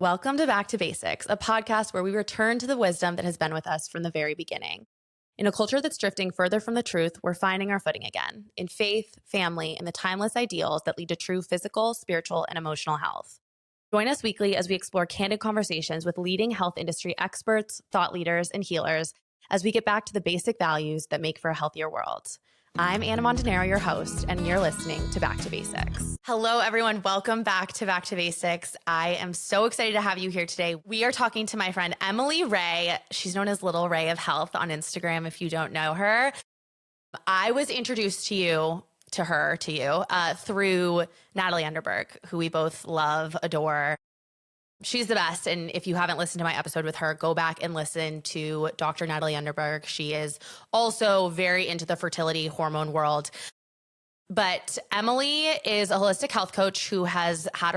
Welcome to Back to Basics, a podcast where we return to the wisdom that has been with us from the very beginning. In a culture that's drifting further from the truth, we're finding our footing again in faith, family, and the timeless ideals that lead to true physical, spiritual, and emotional health. Join us weekly as we explore candid conversations with leading health industry experts, thought leaders, and healers as we get back to the basic values that make for a healthier world. I'm Anna Montanaro, your host, and you're listening to Back to Basics. Hello, everyone. Welcome back to Back to Basics. I am so excited to have you here today. We are talking to my friend, Emily Rae. She's known as Little Rae of Health on Instagram, if you don't know her. I was introduced to you through Natalie Underberg, who we both love, adore. She's the best. And if you haven't listened to my episode with her, go back and listen to Dr. Natalie Underberg. She is also very into the fertility hormone world. But Emily is a holistic health coach who has had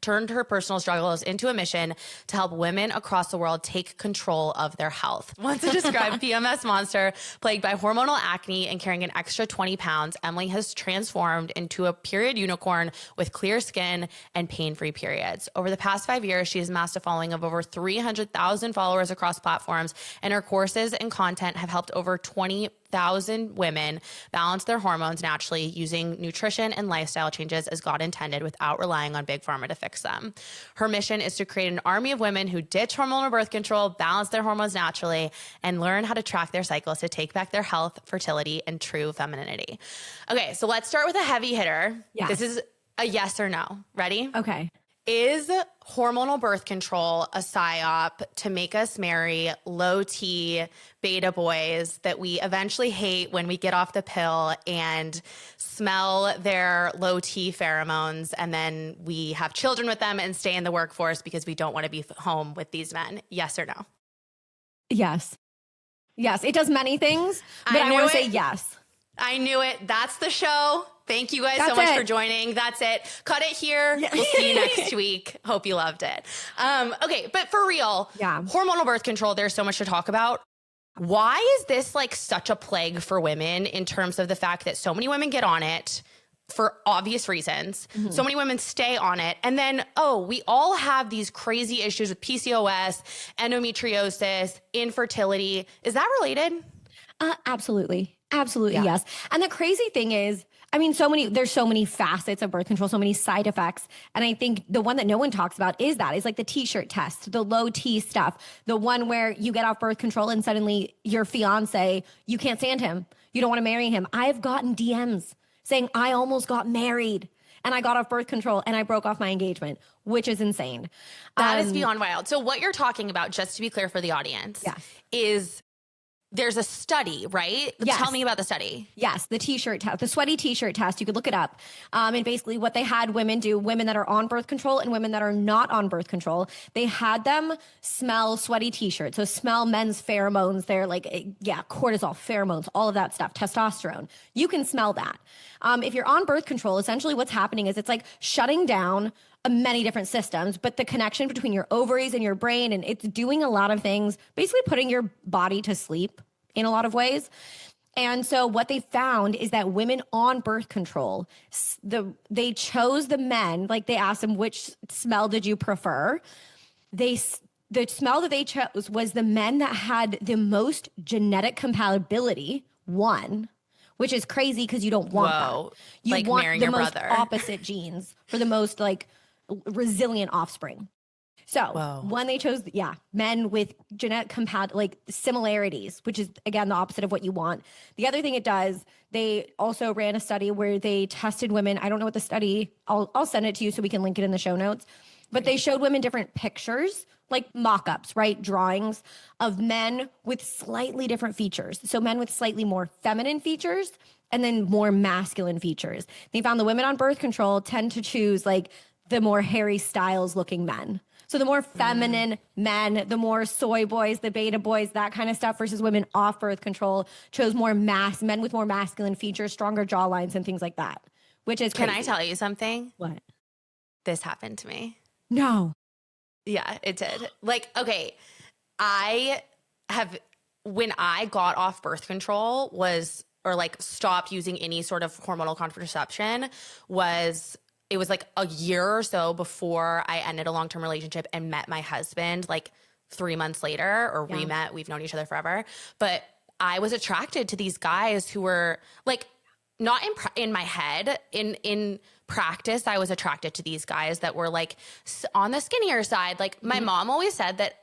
turned her personal struggles into a mission to help women across the world take control of their health. Once a described PMS monster plagued by hormonal acne and carrying an extra 20 pounds, Emily has transformed into a period unicorn with clear skin and pain-free periods. Over the past 5 years, she has amassed a following of over 300,000 followers across platforms, and her courses and content have helped over 20,000 women balance their hormones naturally using nutrition and lifestyle changes as God intended without relying on Big Pharma to fix them. Her mission is to create an army of women who ditch hormonal birth control, balance their hormones naturally, and learn how to track their cycles to take back their health, fertility, and true femininity. Okay, so let's start with a heavy hitter. Yes. This is a yes or no. Ready? Okay. Is hormonal birth control a psyop to make us marry low T beta boys that we eventually hate when we get off the pill and smell their low T pheromones, and then we have children with them and stay in the workforce because we don't want to be home with these men? Yes or no? Yes. Yes. It does many things, but I want to say yes. I knew it. That's the show. Thank you guys That's so much it. for joining. That's it. Cut it here. Yeah. We'll see you next week. Hope you loved it. Okay, but for real, hormonal birth control, there's so much to talk about. Why is this like such a plague for women in terms of the fact that so many women get on it for obvious reasons? Mm-hmm. So many women stay on it. And then, we all have these crazy issues with PCOS, endometriosis, infertility. Is that related? Absolutely. Absolutely. Yeah. Yes. And the crazy thing is, there's so many facets of birth control, so many side effects. And I think the one that no one talks about is like the t-shirt test, the low T stuff, the one where you get off birth control and suddenly your fiance, you can't stand him. You don't want to marry him. I've gotten DMs saying I almost got married and I got off birth control and I broke off my engagement, which is insane. That is beyond wild. So what you're talking about, just to be clear for the audience, is there's a study, right? Yes. Tell me about the study. Yes, the t-shirt test, the sweaty t-shirt test. You could look it up. And basically what they had women do, women that are on birth control and women that are not on birth control, they had them smell sweaty t-shirts. So smell men's pheromones. They're like, cortisol, pheromones, all of that stuff, testosterone. You can smell that. If you're on birth control, essentially what's happening is it's like shutting down many different systems, but the connection between your ovaries and your brain, and it's doing a lot of things, basically putting your body to sleep in a lot of ways. And so what they found is that women on birth control, they chose the men, like they asked them, which smell did you prefer? The smell that they chose was the men that had the most genetic compatibility, which is crazy because you don't want that. You like want marrying the your most brother. Opposite genes for the most like resilient offspring. So when they chose, men with genetic similarities, which is again the opposite of what you want. The other thing it does, they also ran a study where they tested women. I don't know what the study. I'll send it to you so we can link it in the show notes. But they showed women different pictures, like mock-ups, right? Drawings of men with slightly different features. So men with slightly more feminine features and then more masculine features. They found the women on birth control tend to choose like the more Harry Styles looking men. So the more feminine men, the more soy boys, the beta boys, that kind of stuff, versus women off birth control chose men with more masculine features, stronger jawlines and things like that, which is crazy. Can I tell you something? What? This happened to me. No. Yeah, it did. Like, okay, when I got off birth control stopped using any sort of hormonal contraception was it was like a year or so before I ended a long-term relationship and met my husband, like 3 months later, or re-met. We've known each other forever. But I was attracted to these guys who were like, not in my head, in practice, I was attracted to these guys that were like on the skinnier side. Like my mom always said that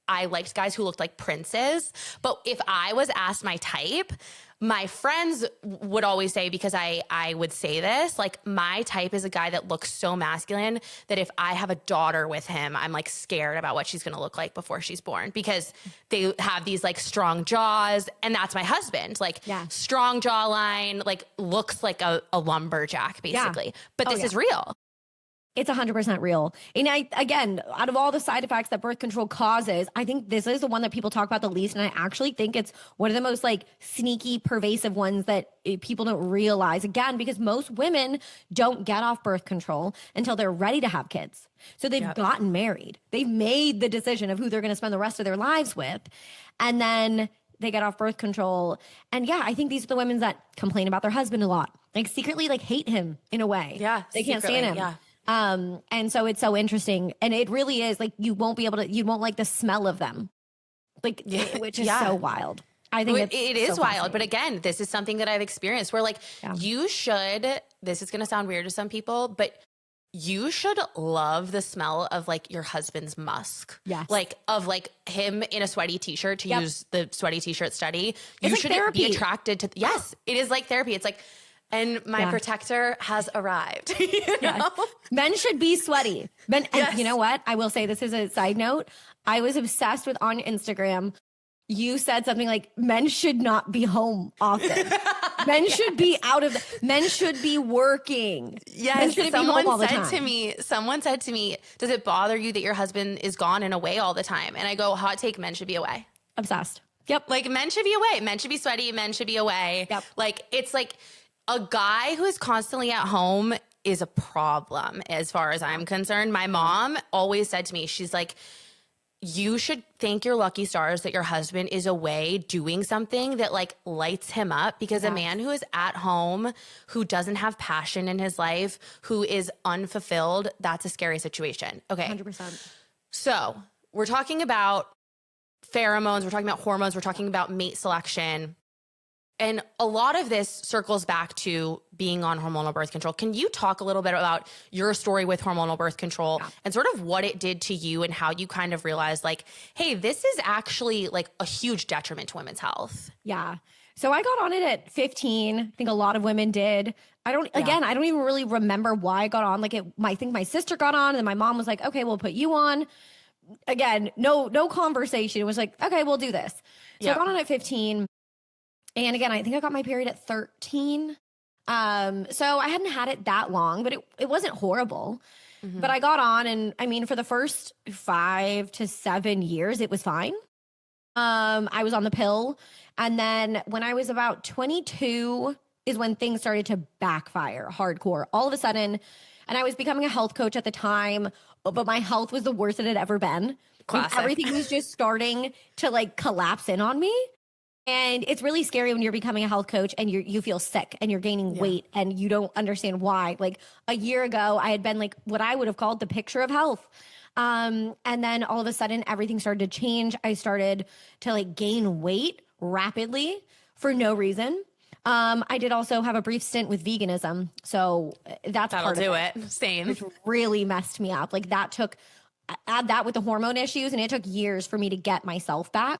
I liked guys who looked like princes. But if I was asked my type, my friends would always say, because I would say this, like my type is a guy that looks so masculine that if I have a daughter with him, I'm like scared about what she's going to look like before she's born, because they have these like strong jaws, and that's my husband, like strong jawline, like looks like a lumberjack basically. But this is real. It's 100% real. And again, out of all the side effects that birth control causes, I think this is the one that people talk about the least. And I actually think it's one of the most like sneaky, pervasive ones that people don't realize, again, because most women don't get off birth control until they're ready to have kids. So they've gotten married. They've made the decision of who they're going to spend the rest of their lives with. And then they get off birth control. And I think these are the women that complain about their husband a lot, like secretly like hate him in a way. Yeah. They can't stand him. Yeah. And so it's so interesting, and it really is like, you won't like the smell of them, like, which is so wild. I think it is wild. But again, this is something that I've experienced where like you should, this is going to sound weird to some people, but you should love the smell of like your husband's musk. Yes. Like of like him in a sweaty t-shirt, to use the sweaty t-shirt study. You like should therapy. be attracted to, yes, it is like therapy. It's like, and my protector has arrived. You know? Men should be sweaty. Men, and you know what? I will say, this is a side note. I was obsessed with, on Instagram, you said something like, men should not be home often. Men should be men should be working. Yes. Someone said to me, does it bother you that your husband is gone and away all the time? And I go, hot take, men should be away. Obsessed. Yep. Like men should be away. Men should be sweaty. Men should be away. Yep. Like, it's like, a guy who is constantly at home is a problem as far as I'm concerned. My mom always said to me, she's like, you should thank your lucky stars that your husband is away doing something that like lights him up, because a man who is at home, who doesn't have passion in his life, who is unfulfilled, that's a scary situation. Okay. 100%. So we're talking about pheromones. We're talking about hormones. We're talking about mate selection. And a lot of this circles back to being on hormonal birth control. Can you talk a little bit about your story with hormonal birth control and sort of what it did to you, and how you kind of realized like, hey, this is actually like a huge detriment to women's health? Yeah. So I got on it at 15. I think a lot of women did. I don't even really remember why I got on. Like I think my sister got on, and then my mom was like, okay, we'll put you on. Again, no conversation. It was like, okay, we'll do this. So I got on at 15. And again, I think I got my period at 13. So I hadn't had it that long, but it wasn't horrible. Mm-hmm. But I got on, and I mean, for the first 5 to 7 years, it was fine. I was on the pill. And then when I was about 22 is when things started to backfire hardcore all of a sudden. And I was becoming a health coach at the time, but my health was the worst it had ever been. Classic. Everything was just starting to like collapse in on me. And it's really scary when you're becoming a health coach and you feel sick and you're gaining weight and you don't understand why. Like a year ago, I had been like what I would have called the picture of health. And then all of a sudden, everything started to change. I started to like gain weight rapidly for no reason. I did also have a brief stint with veganism. So that'll part do of it. Same. Which really messed me up. Like add that with the hormone issues, and it took years for me to get myself back.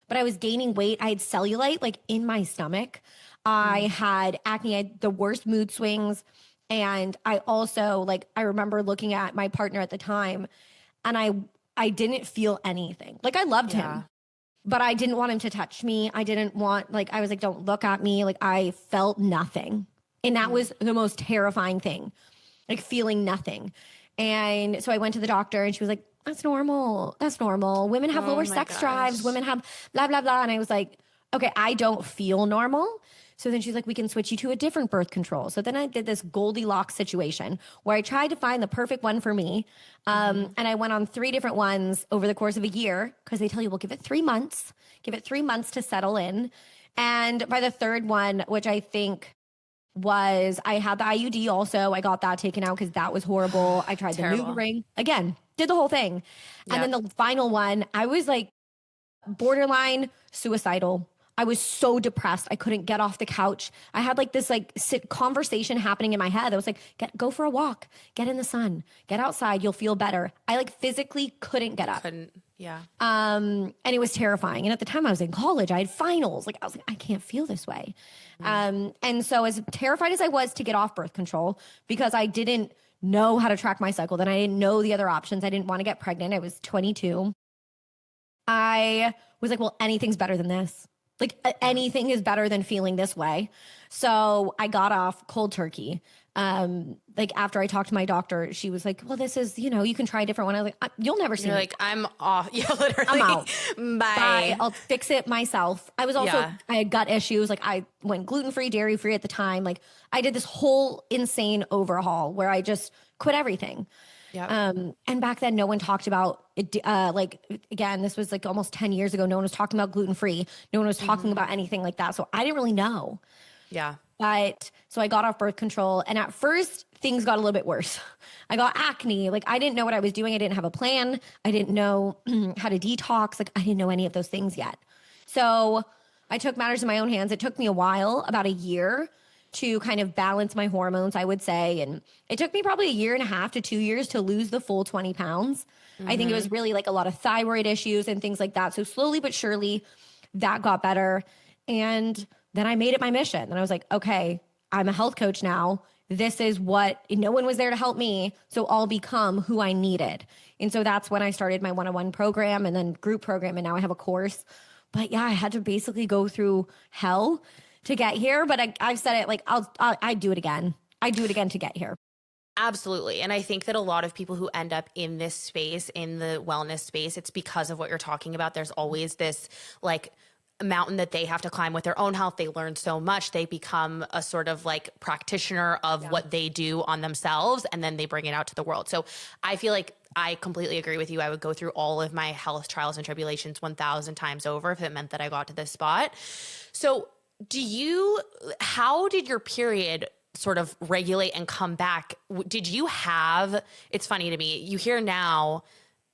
But I was gaining weight. I had cellulite like in my stomach. I had acne. I had the worst mood swings. And I also like, I remember looking at my partner at the time, and I didn't feel anything. Like I loved him, but I didn't want him to touch me. I didn't want, like, I was like, don't look at me. Like I felt nothing. And that was the most terrifying thing, like feeling nothing. And so I went to the doctor, and she was like, that's normal. That's normal. Women have lower sex drives. Women have blah, blah, blah. And I was like, okay, I don't feel normal. So then she's like, we can switch you to a different birth control. So then I did this Goldilocks situation where I tried to find the perfect one for me. And I went on 3 different ones over the course of a year, because they tell you, we'll give it 3 months, give it 3 months to settle in. And by the third one, which I think was I had the IUD also. I got that taken out because that was horrible. I tried the Terrible. ring again, did the whole thing. And then the final one, I was like borderline suicidal. I was so depressed. I couldn't get off the couch. I had like this like conversation happening in my head. I was like, go for a walk, get in the sun, get outside. You'll feel better. I like physically couldn't get up. Yeah. And it was terrifying. And at the time I was in college, I had finals. Like I was like, I can't feel this way. And so as terrified as I was to get off birth control, because I didn't know how to track my cycle, then I didn't know the other options. I didn't want to get pregnant. I was 22. I was like, well, anything's better than this. Like anything is better than feeling this way. So I got off cold turkey. Like after I talked to my doctor, she was like, well, this is, you can try a different one. I was like, you'll never see You're me. like, I'm off. Yeah, literally. I'm out. Bye. I'll fix it myself. I was also, Yeah. I had gut issues. Like I went gluten-free, dairy-free at the time. Like I did this whole insane overhaul where I just quit everything. Yeah. And back then, no one talked about it. Like, again, this was like almost 10 years ago. No one was talking about gluten-free. No one was talking about anything like that. So I didn't really know. Yeah. But so I got off birth control. And at first, things got a little bit worse. I got acne. Like, I didn't know what I was doing. I didn't have a plan. I didn't know how to detox. Like, I didn't know any of those things yet. So I took matters in my own hands. It took me a while, about a year, to kind of balance my hormones, I would say. And it took me probably a year and a half to 2 years to lose the full 20 pounds. I think it was really like a lot of thyroid issues and things like that. So slowly but surely that got better. And then I made it my mission. And I was like, okay, I'm a health coach now. This is what, no one was there to help me. So I'll become who I needed. And so that's when I started my one-on-one program and then group program. And now I have a course. But yeah, I had to basically go through hell to get here, but I've said it like I'd do it again. I'd do it again to get here. Absolutely. And I think that a lot of people who end up in this space, in the wellness space, it's because of what you're talking about. There's always this like mountain that they have to climb with their own health. They learn so much. They become a sort of like practitioner of what they do on themselves, and then they bring it out to the world. So I feel like I completely agree with you. I would go through all of my health trials and tribulations 1,000 times over if it meant that I got to this spot. So how did your period sort of regulate and come back? Did you have, it's funny to me, you hear now,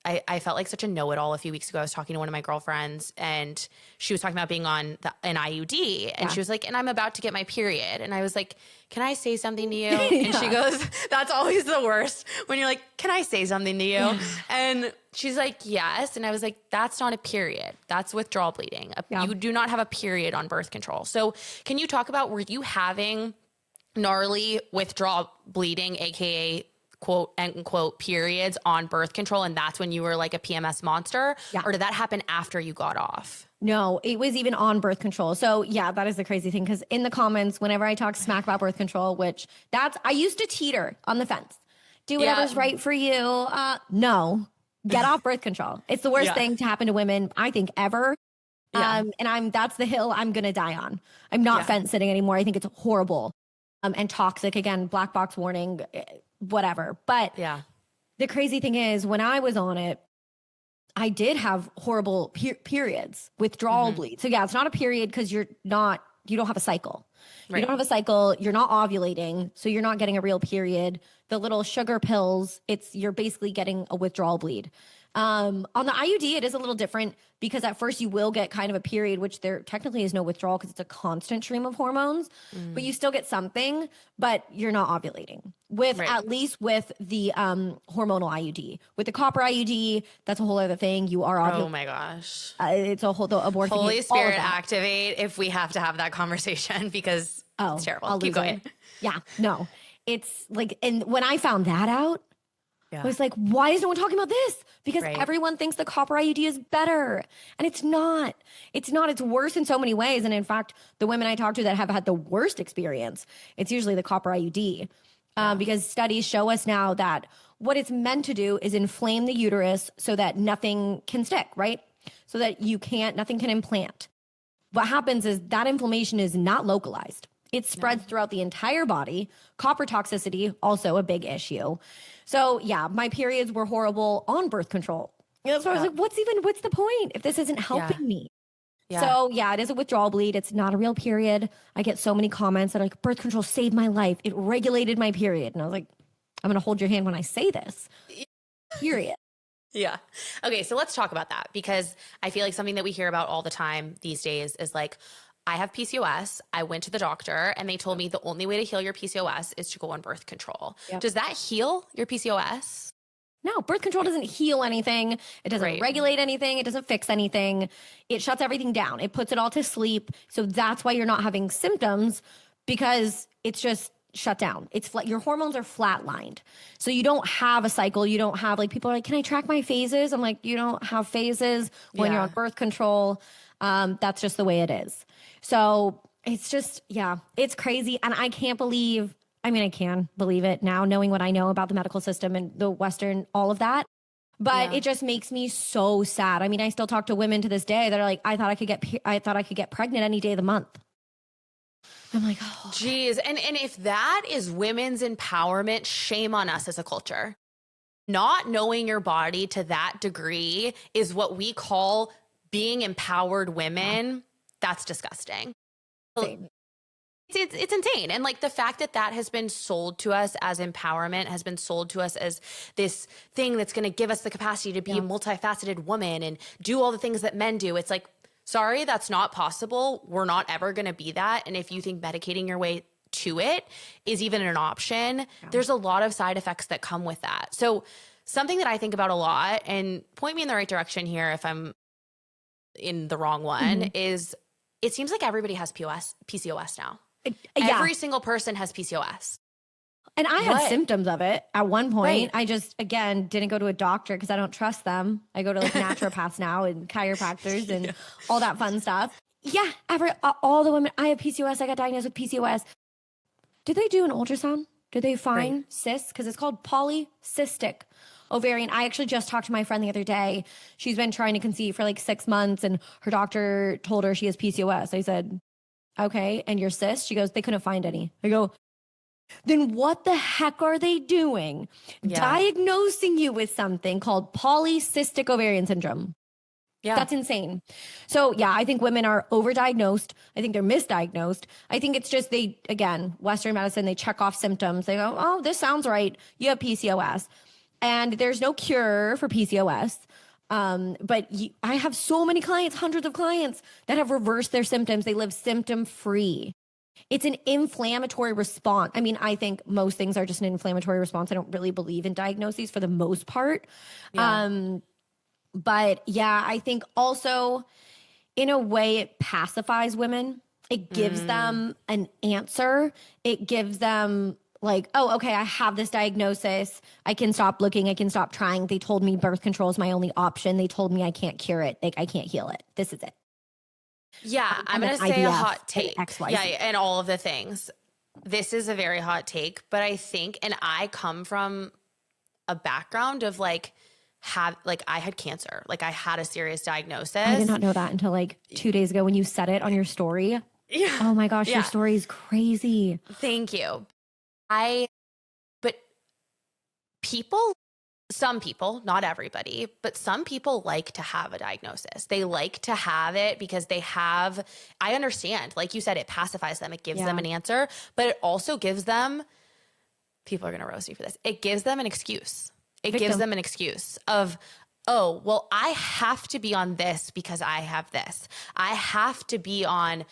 I felt like such a know-it-all a few weeks ago. I was talking to one of my girlfriends and she was talking about being on an IUD and she was like, and I'm about to get my period. And I was like, can I say something to you? And she goes, that's always the worst when you're like, can I say something to you? And she's like, yes. And I was like, that's not a period. That's withdrawal bleeding. You do not have a period on birth control. So can you talk about, were you having gnarly withdrawal bleeding, AKA quote unquote periods on birth control, and that's when you were like a PMS monster? Or did that happen after you got off? No, it was even on birth control. So yeah, that is the crazy thing. Because in the comments, whenever I talk smack about birth control, I used to teeter on the fence. Do whatever's right for you. No, get off birth control. It's the worst thing to happen to women, I think, ever. And that's the hill I'm going to die on. I'm not fence sitting anymore. I think it's horrible and toxic. Again, black box warning, whatever. But the crazy thing is, when I was on it, I did have horrible periods, withdrawal bleed. So yeah, it's not a period because you don't have a cycle. You don't have a cycle. You're not ovulating. So you're not getting a real period. The little sugar pills, you're basically getting a withdrawal bleed. On the IUD, it is a little different because at first you will get kind of a period, which there technically is no withdrawal because it's a constant stream of hormones, but you still get something, but you're not ovulating at least with the hormonal IUD. With the copper IUD, that's a whole other thing. You are ovulating. Oh my gosh. It's a whole abortion. Holy Spirit activate if we have to have that conversation because it's terrible. Keep going. Yeah, no. It's like, and when I found that out, I was like, why is no one talking about this? Because everyone thinks the copper IUD is better. And it's not. It's not. It's worse in so many ways. And in fact, the women I talk to that have had the worst experience, it's usually the copper IUD. Because studies show us now that what it's meant to do is inflame the uterus so that nothing can stick, right? So that nothing can implant. What happens is that inflammation is not localized. It spreads throughout the entire body. Copper toxicity, also a big issue. So yeah, my periods were horrible on birth control. So I was like, what's the point if this isn't helping me? Yeah. So yeah, it is a withdrawal bleed. It's not a real period. I get so many comments that are like, birth control saved my life. It regulated my period. And I was like, I'm going to hold your hand when I say this. Period. Yeah. Okay, so let's talk about that, because I feel like something that we hear about all the time these days is like, I have PCOS. I went to the doctor and they told me the only way to heal your PCOS is to go on birth control. Yep. Does that heal your PCOS? No, birth control doesn't heal anything. It doesn't Right. regulate anything. It doesn't fix anything. It shuts everything down. It puts it all to sleep. So that's why you're not having symptoms, because it's just shut down. It's flat. Your hormones are flatlined. So you don't have a cycle. You don't have, like, people are like, can I track my phases? I'm like, you don't have phases when you're on birth control. That's just the way it is. So it's just, yeah, it's crazy. And I can't believe, I mean, I can believe it now, knowing what I know about the medical system and the Western, all of that. But it just makes me so sad. I mean, I still talk to women to this day that are like, I thought I could get pregnant any day of the month. I'm like, oh. Geez. And if that is women's empowerment, shame on us as a culture. Not knowing your body to that degree is what we call being empowered women. That's disgusting. Same. It's insane. And like the fact that that has been sold to us as empowerment, has been sold to us as this thing that's going to give us the capacity to be a multifaceted woman and do all the things that men do. It's like, sorry, that's not possible. We're not ever going to be that. And if you think medicating your way to it is even an option, there's a lot of side effects that come with that. So something that I think about a lot, and point me in the right direction here if I'm in the wrong one, is it seems like everybody has PCOS now. Every single person has PCOS. And I had symptoms of it at one point. Right. I just, again, didn't go to a doctor because I don't trust them. I go to like naturopaths now and chiropractors and all that fun stuff. Yeah, all the women, I have PCOS. I got diagnosed with PCOS. Did they do an ultrasound? Did they find cysts? Because it's called polycystic ovarian. I actually just talked to my friend the other day. She's been trying to conceive for like 6 months and her doctor told her she has PCOS. I said, okay, and your cyst? She goes, they couldn't find any. I go, then what the heck are they doing? Diagnosing you with something called polycystic ovarian syndrome. Yeah. That's insane. So yeah, I think women are overdiagnosed. I think they're misdiagnosed. I think it's just Western medicine, they check off symptoms. They go, oh, this sounds right. You have PCOS. And there's no cure for PCOS. But I have so many clients, hundreds of clients that have reversed their symptoms. They live symptom free. It's an inflammatory response. I mean, I think most things are just an inflammatory response. I don't really believe in diagnoses for the most part. Yeah. But yeah, I think also in a way it pacifies women. It gives them an answer. It gives them like, oh, okay, I have this diagnosis. I can stop looking. I can stop trying. They told me birth control is my only option. They told me I can't cure it. Like, I can't heal it. This is it. Yeah, I'm going to say a hot take. Yeah, and all of the things. This is a very hot take, but I think, and I come from a background of I had cancer. Like I had a serious diagnosis. I did not know that until like 2 days ago when you said it on your story. Yeah. Oh my gosh, your story is crazy. Thank you. But some people, not everybody, but some people like to have a diagnosis. They like to have it because I understand, like you said, it pacifies them. It gives them an answer, but it also gives them, people are going to roast me for this. It gives them an excuse. It gives them an excuse of, oh, well, I have to be on this because I have this. I have to be on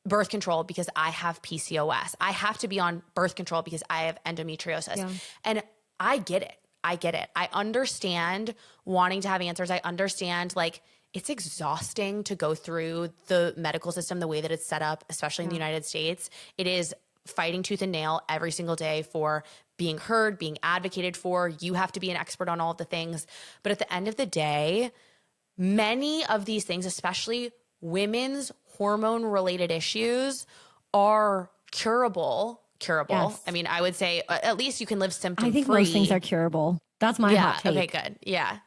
birth control because I have PCOS. I have to be on birth control because I have endometriosis. Yeah. And I get it. I understand wanting to have answers. I understand it's exhausting to go through the medical system the way that it's set up, especially in the United States. It is fighting tooth and nail every single day for being heard, being advocated for. You have to be an expert on all of the things. But at the end of the day, many of these things, especially women's hormone-related issues, are curable. Yes. I mean, I would say at least you can live symptom-free. I think most things are curable. That's my hot take. Okay, good. Yeah.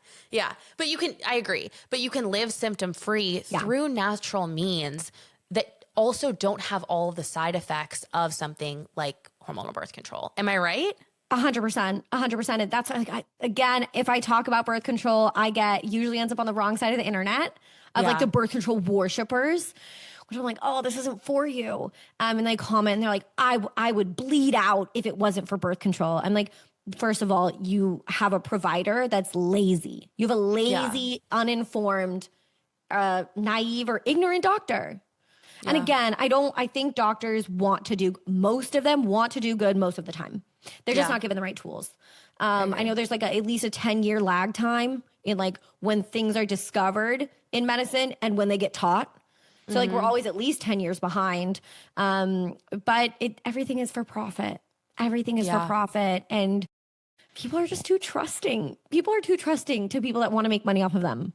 But I agree. But you can live symptom-free through natural means that also don't have all of the side effects of something like hormonal birth control. Am I right? 100%. And that's again, if I talk about birth control, usually ends up on the wrong side of the internet. of like Yeah. the birth control worshipers, which I'm like, oh, this isn't for you. And they comment and they're like, I would bleed out if it wasn't for birth control. I'm like, first of all, you have a provider that's lazy. You have a lazy, uninformed, naive or ignorant doctor. And again, I think doctors most of them want to do good most of the time. They're just not given the right tools. I know there's like at least a 10-year lag time in like when things are discovered in medicine and when they get taught. So like we're always at least 10 years behind. But everything is for profit. Everything is for profit. And people are just too trusting. People are too trusting to people that want to make money off of them.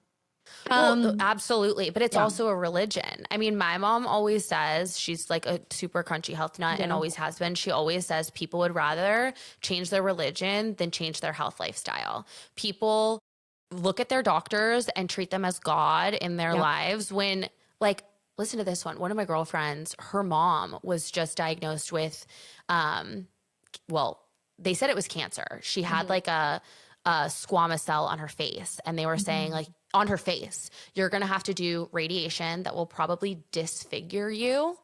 Well, absolutely. But it's also a religion. I mean, my mom always says, she's like a super crunchy health nut and always has been. She always says people would rather change their religion than change their health lifestyle. People look at their doctors and treat them as God in their lives when, like, listen to this one. One of my girlfriends, her mom was just diagnosed with, they said it was cancer. She had like a squamous cell on her face, and they were saying like, on her face, you're going to have to do radiation that will probably disfigure you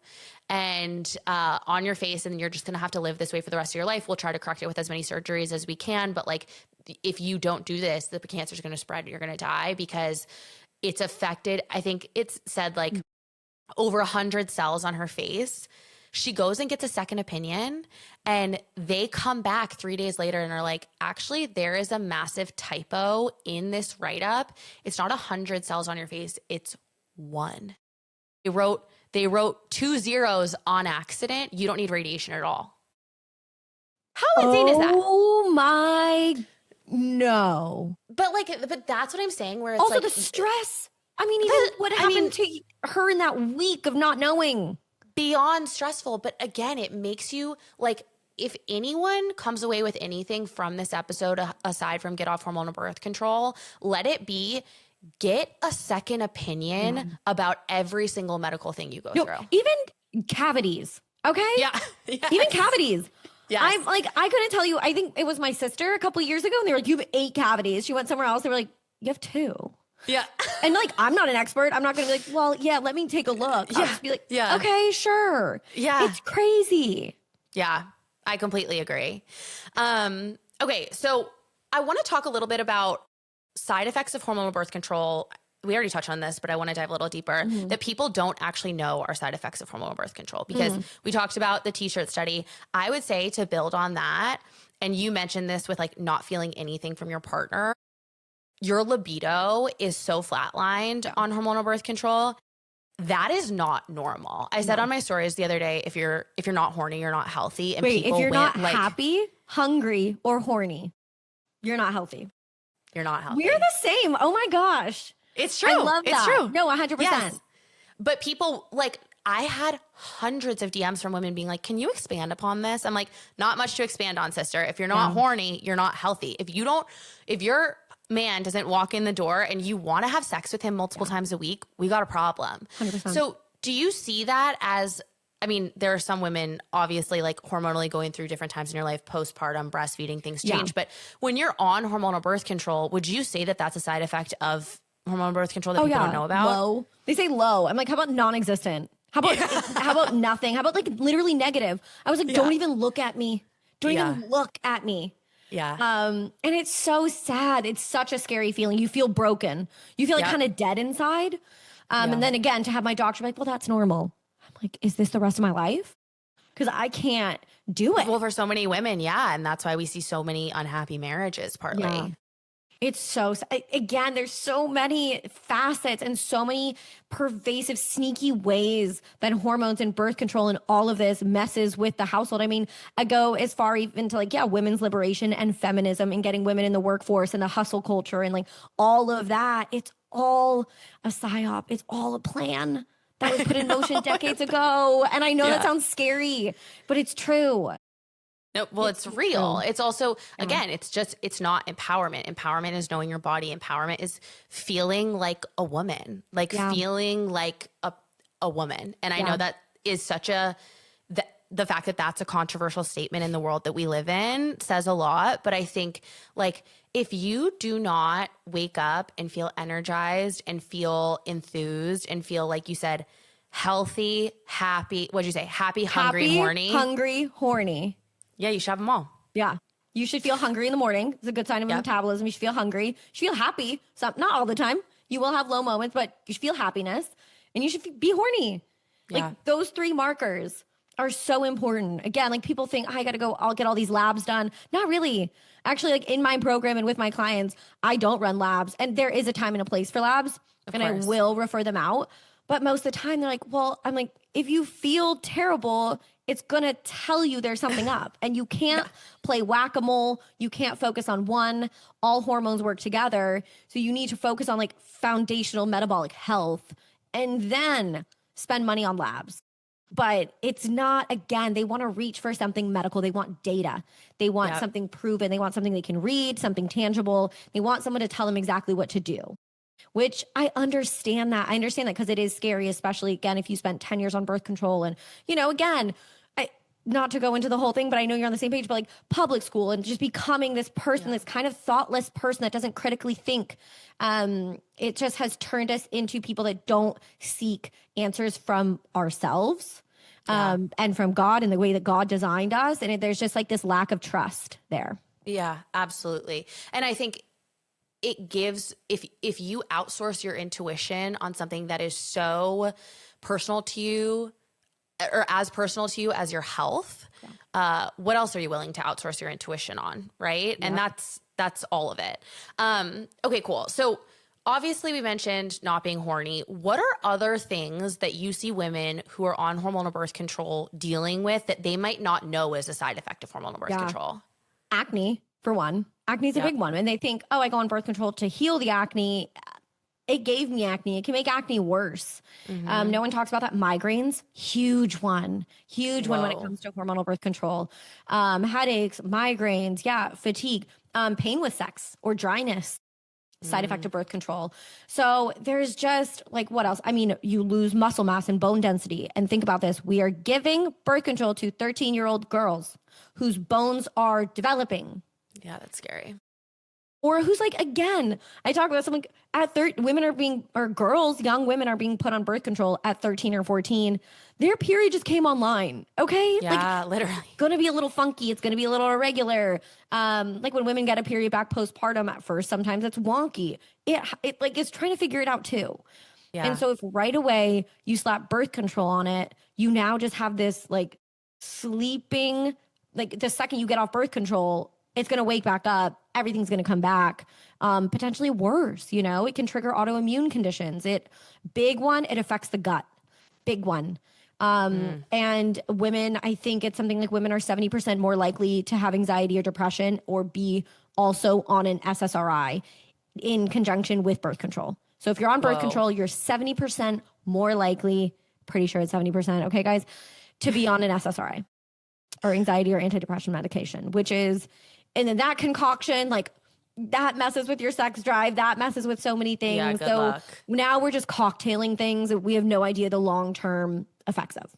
and on your face, and you're just going to have to live this way for the rest of your life. We'll try to correct it with as many surgeries as we can, but like if you don't do this, the cancer is going to spread and you're going to die because it's affected. I think it's said like over 100 cells on her face. She goes and gets a second opinion, and they come back 3 days later and are like, actually, there is a massive typo in this write-up. It's not 100 cells on your face. It's 1. They wrote 2 zeros on accident. You don't need radiation at all. How insane is that? Oh my, no. But that's what I'm saying, where it's Also like the stress. I mean, even what happened to her in that week of not knowing. Beyond stressful. But again, it makes you like, if anyone comes away with anything from this episode, aside from get off hormonal birth control, let it be get a second opinion about every single medical thing you go through. Even cavities. Okay. Yeah. Yes. Even cavities. Yes. I couldn't tell you. I think it was my sister a couple years ago, and they were like, "You have 8 cavities." She went somewhere else. They were like, "You have 2." Yeah. And like, I'm not an expert. I'm not going to be like, well, yeah, let me take a look. I'll just be like, okay, sure. Yeah. It's crazy. Yeah, I completely agree. Okay, so I want to talk a little bit about side effects of hormonal birth control. We already touched on this, but I want to dive a little deeper, that people don't actually know are side effects of hormonal birth control, because we talked about the t-shirt study. I would say, to build on that, and you mentioned this with like not feeling anything from your partner, your libido is so flatlined on hormonal birth control. That is not normal. I said on my stories the other day, if you're not horny, you're not healthy. And Wait, people if you're not like, happy, hungry, or horny, you're not healthy. you're not healthy. We're the same. Oh my gosh. It's true. I love that. It's true. No, 100%. Yes. But people, like, I had hundreds of DMs from women being like, can you expand upon this? I'm like, not much to expand on, sister. If you're not horny, you're not healthy. If your man doesn't walk in the door and you want to have sex with him multiple times a week, we got a problem. 100%. So do you see that as, I mean, there are some women obviously like hormonally going through different times in your life, postpartum, breastfeeding, things change. But when you're on hormonal birth control, would you say that that's a side effect of hormonal birth control that people don't know about? Low. They say low. I'm like, how about non-existent? How about nothing? How about like literally negative? I was like, don't even look at me. Don't even look at me. Yeah. And it's so sad. It's such a scary feeling. You feel broken. You feel like kind of dead inside. And then again, to have my doctor be like, well, that's normal. I'm like, is this the rest of my life? Because I can't do it. Well, for so many women, and that's why we see so many unhappy marriages partly. Yeah. It's so, again, there's so many facets and so many pervasive, sneaky ways that hormones and birth control and all of this messes with the household. I mean, I go as far even to like, women's liberation and feminism and getting women in the workforce and the hustle culture and like all of that. It's all a psyop. It's all a plan that was put in motion decades ago. And I know that sounds scary, but it's true. No, well, it's real. It's also, again, it's not empowerment. Empowerment is knowing your body. Empowerment is feeling like a woman, feeling like a woman. And I know that is the fact that that's a controversial statement in the world that we live in says a lot. But I think like if you do not wake up and feel energized and feel enthused and feel, like you said, healthy, happy, what'd you say? Happy, hungry, and horny. Hungry, horny. Yeah, you should have them all. Yeah. You should feel hungry in the morning. It's a good sign of metabolism. You should feel hungry. You should feel happy. Not all the time. You will have low moments, but you should feel happiness. And you should be horny. Yeah. Like those 3 markers are so important. Again, like people think, I got to go, I'll get all these labs done. Not really. Actually, like in my program and with my clients, I don't run labs. And there is a time and a place for labs. Of and course. I will refer them out. But most of the time they're like, well, I'm like, if you feel terrible, it's going to tell you there's something up. And you can't play whack-a-mole. You can't focus on one. All hormones work together. So you need to focus on like foundational metabolic health and then spend money on labs. But it's not, again, they want to reach for something medical. They want data. They want something proven. They want something they can read, something tangible. They want someone to tell them exactly what to do. Which I understand that. I understand that because it is scary, especially, again, if you spent 10 years on birth control. And, you know, again, not to go into the whole thing, but I know you're on the same page, but like public school and just becoming this person, this kind of thoughtless person that doesn't critically think. It just has turned us into people that don't seek answers from ourselves and from God and the way that God designed us. And there's just like this lack of trust there. Yeah, absolutely. And I think it gives, if you outsource your intuition on something that is so personal to you, or as personal to you as your health, what else are you willing to outsource your intuition on, right? Yeah. And that's all of it. Okay, cool. So obviously we mentioned not being horny. What are other things that you see women who are on hormonal birth control dealing with that they might not know is a side effect of hormonal birth control? Acne, for one. Acne is a big one. And they think, oh, I go on birth control to heal the acne. It gave me acne. It can make acne worse. No one talks about that. Migraines, huge one when it comes to hormonal birth control. Headaches, migraines, fatigue, pain with sex or dryness, side effect of birth control. So there's just like, what else? I mean, you lose muscle mass and bone density. And think about this. We are giving birth control to 13-year-old girls whose bones are developing. Yeah, that's scary. Or who's like, again, I talk about someone at 13, young women are being put on birth control at 13 or 14. Their period just came online. Okay. Yeah, literally. Going to be a little funky. It's going to be a little irregular. Like when women get a period back postpartum at first, sometimes it's wonky. It like it's trying to figure it out too. Yeah. And so if right away you slap birth control on it, you now just have this like sleeping, like the second you get off birth control, it's going to wake back up. Everything's going to come back, potentially worse. You know, it can trigger autoimmune conditions. Big one, it affects the gut. Big one. And women, I think it's something like women are 70% more likely to have anxiety or depression or be also on an SSRI in conjunction with birth control. So if you're on birth control, you're 70% more likely, pretty sure it's 70%, okay, guys, to be on an SSRI or anxiety or antidepressant medication, which is... And then that concoction, like that messes with your sex drive. That messes with so many things. Yeah, good luck. Now we're just cocktailing things that we have no idea the long-term effects of.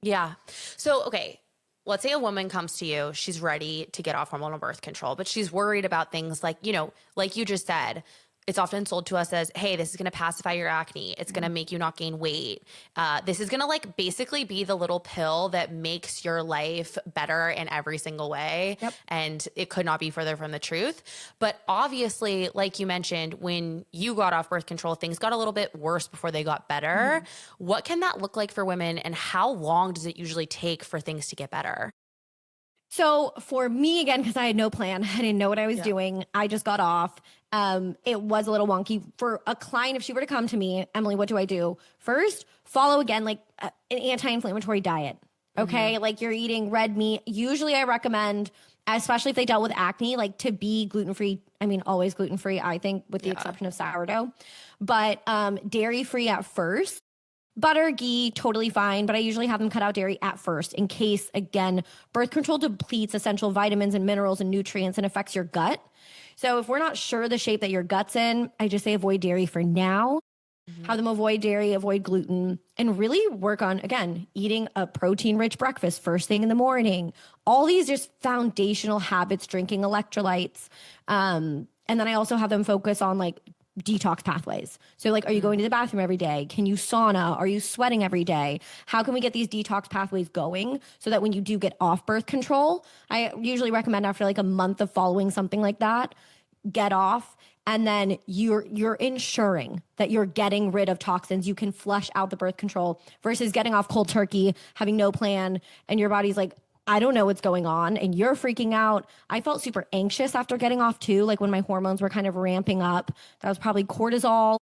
Yeah. So, okay, let's say a woman comes to you. She's ready to get off hormonal birth control, but she's worried about things like, you know, like you just said, it's often sold to us as, hey, this is going to pacify your acne. It's going to make you not gain weight. This is going to like basically be the little pill that makes your life better in every single way. Yep. And it could not be further from the truth. But obviously, like you mentioned, when you got off birth control, things got a little bit worse before they got better. What can that look like for women? And how long does it usually take for things to get better? So for me, again, because I had no plan, I didn't know what I was doing. I just got off. It was a little wonky for a client. If she were to come to me, Emily, what do I do? First, follow again, like an anti-inflammatory diet. Okay. Like you're eating red meat. Usually I recommend, especially if they dealt with acne, like to be gluten-free. I mean, always gluten-free, I think, with the exception of sourdough, but dairy-free at first. Butter, ghee, totally fine, but I usually have them cut out dairy at first in case, again, birth control depletes essential vitamins and minerals and nutrients and affects your gut. So if we're not sure the shape that your gut's in, I just say avoid dairy for now. have them avoid dairy, avoid gluten, and really work on, again, eating a protein-rich breakfast first thing in the morning. All these just foundational habits, drinking electrolytes. And then I also have them focus on like detox pathways. So like, are you going to the bathroom every day? Can you sauna? Are you sweating every day? How can we get these detox pathways going so that when you do get off birth control, I usually recommend after like a month of following something like that, get off. And then you're ensuring that you're getting rid of toxins. You can flush out the birth control versus getting off cold turkey, having no plan, and your body's like, I don't know what's going on, and you're freaking out. I felt super anxious after getting off too, like when my hormones were kind of ramping up. That was probably cortisol,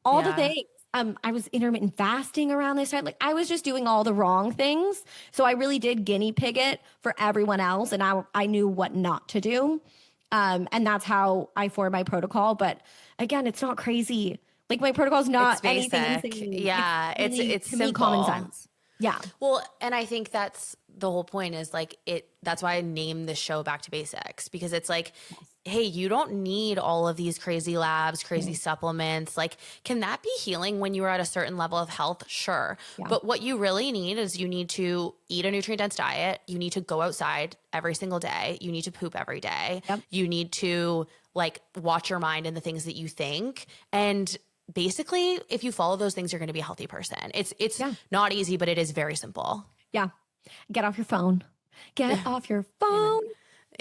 all the things. I was intermittent fasting around this time. Like I was just doing all the wrong things. So I really did guinea pig it for everyone else, and I knew what not to do. And that's how I formed my protocol. But again, it's not crazy. Like my protocol is not anything insane. Yeah, it's to me, simple. common sense. Yeah. Well, and I think that's the whole point is like that's why I named this show Back to Basics, because it's like, hey, you don't need all of these crazy labs, crazy supplements. Like, can that be healing when you are at a certain level of health? Sure. Yeah. But what you really need is you need to eat a nutrient-dense diet. You need to go outside every single day. You need to poop every day. Yep. You need to like watch your mind and the things that you think. And basically, if you follow those things, you're going to be a healthy person. It's not easy, but it is very simple. Yeah. Get off your phone. Get off your phone.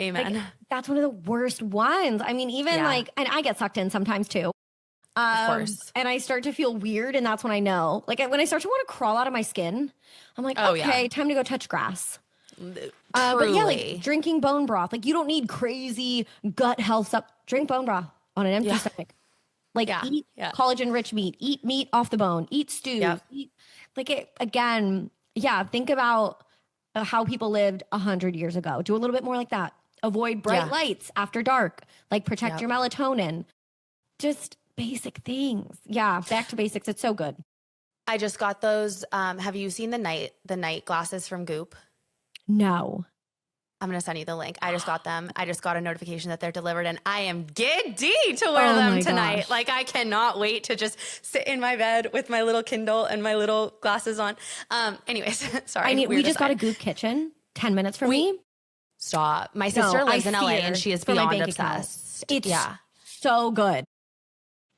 Amen. Like, that's one of the worst ones. I mean, even like, and I get sucked in sometimes too. Of course. And I start to feel weird, and that's when I know. Like when I start to want to crawl out of my skin, I'm like, okay, time to go touch grass. But yeah, like drinking bone broth. Like you don't need crazy gut health stuff. Drink bone broth on an empty stomach. Like eat collagen-rich meat. Eat meat off the bone. Eat stews. Eat, like it again. Yeah, think about how people lived 100 years ago. Do a little bit more like that. Avoid bright lights after dark. Like protect your melatonin. Just basic things. Yeah, back to basics. It's so good. I just got those. Have you seen the night glasses from Goop? No. I'm going to send you the link. I just got them. I just got a notification that they're delivered, and I am giddy to wear them tonight. Gosh. Like, I cannot wait to just sit in my bed with my little Kindle and my little glasses on. Anyways, sorry. We just got a Goop kitchen 10 minutes from me. Stop. My sister lives in LA, and she is beyond obsessed. It's so good.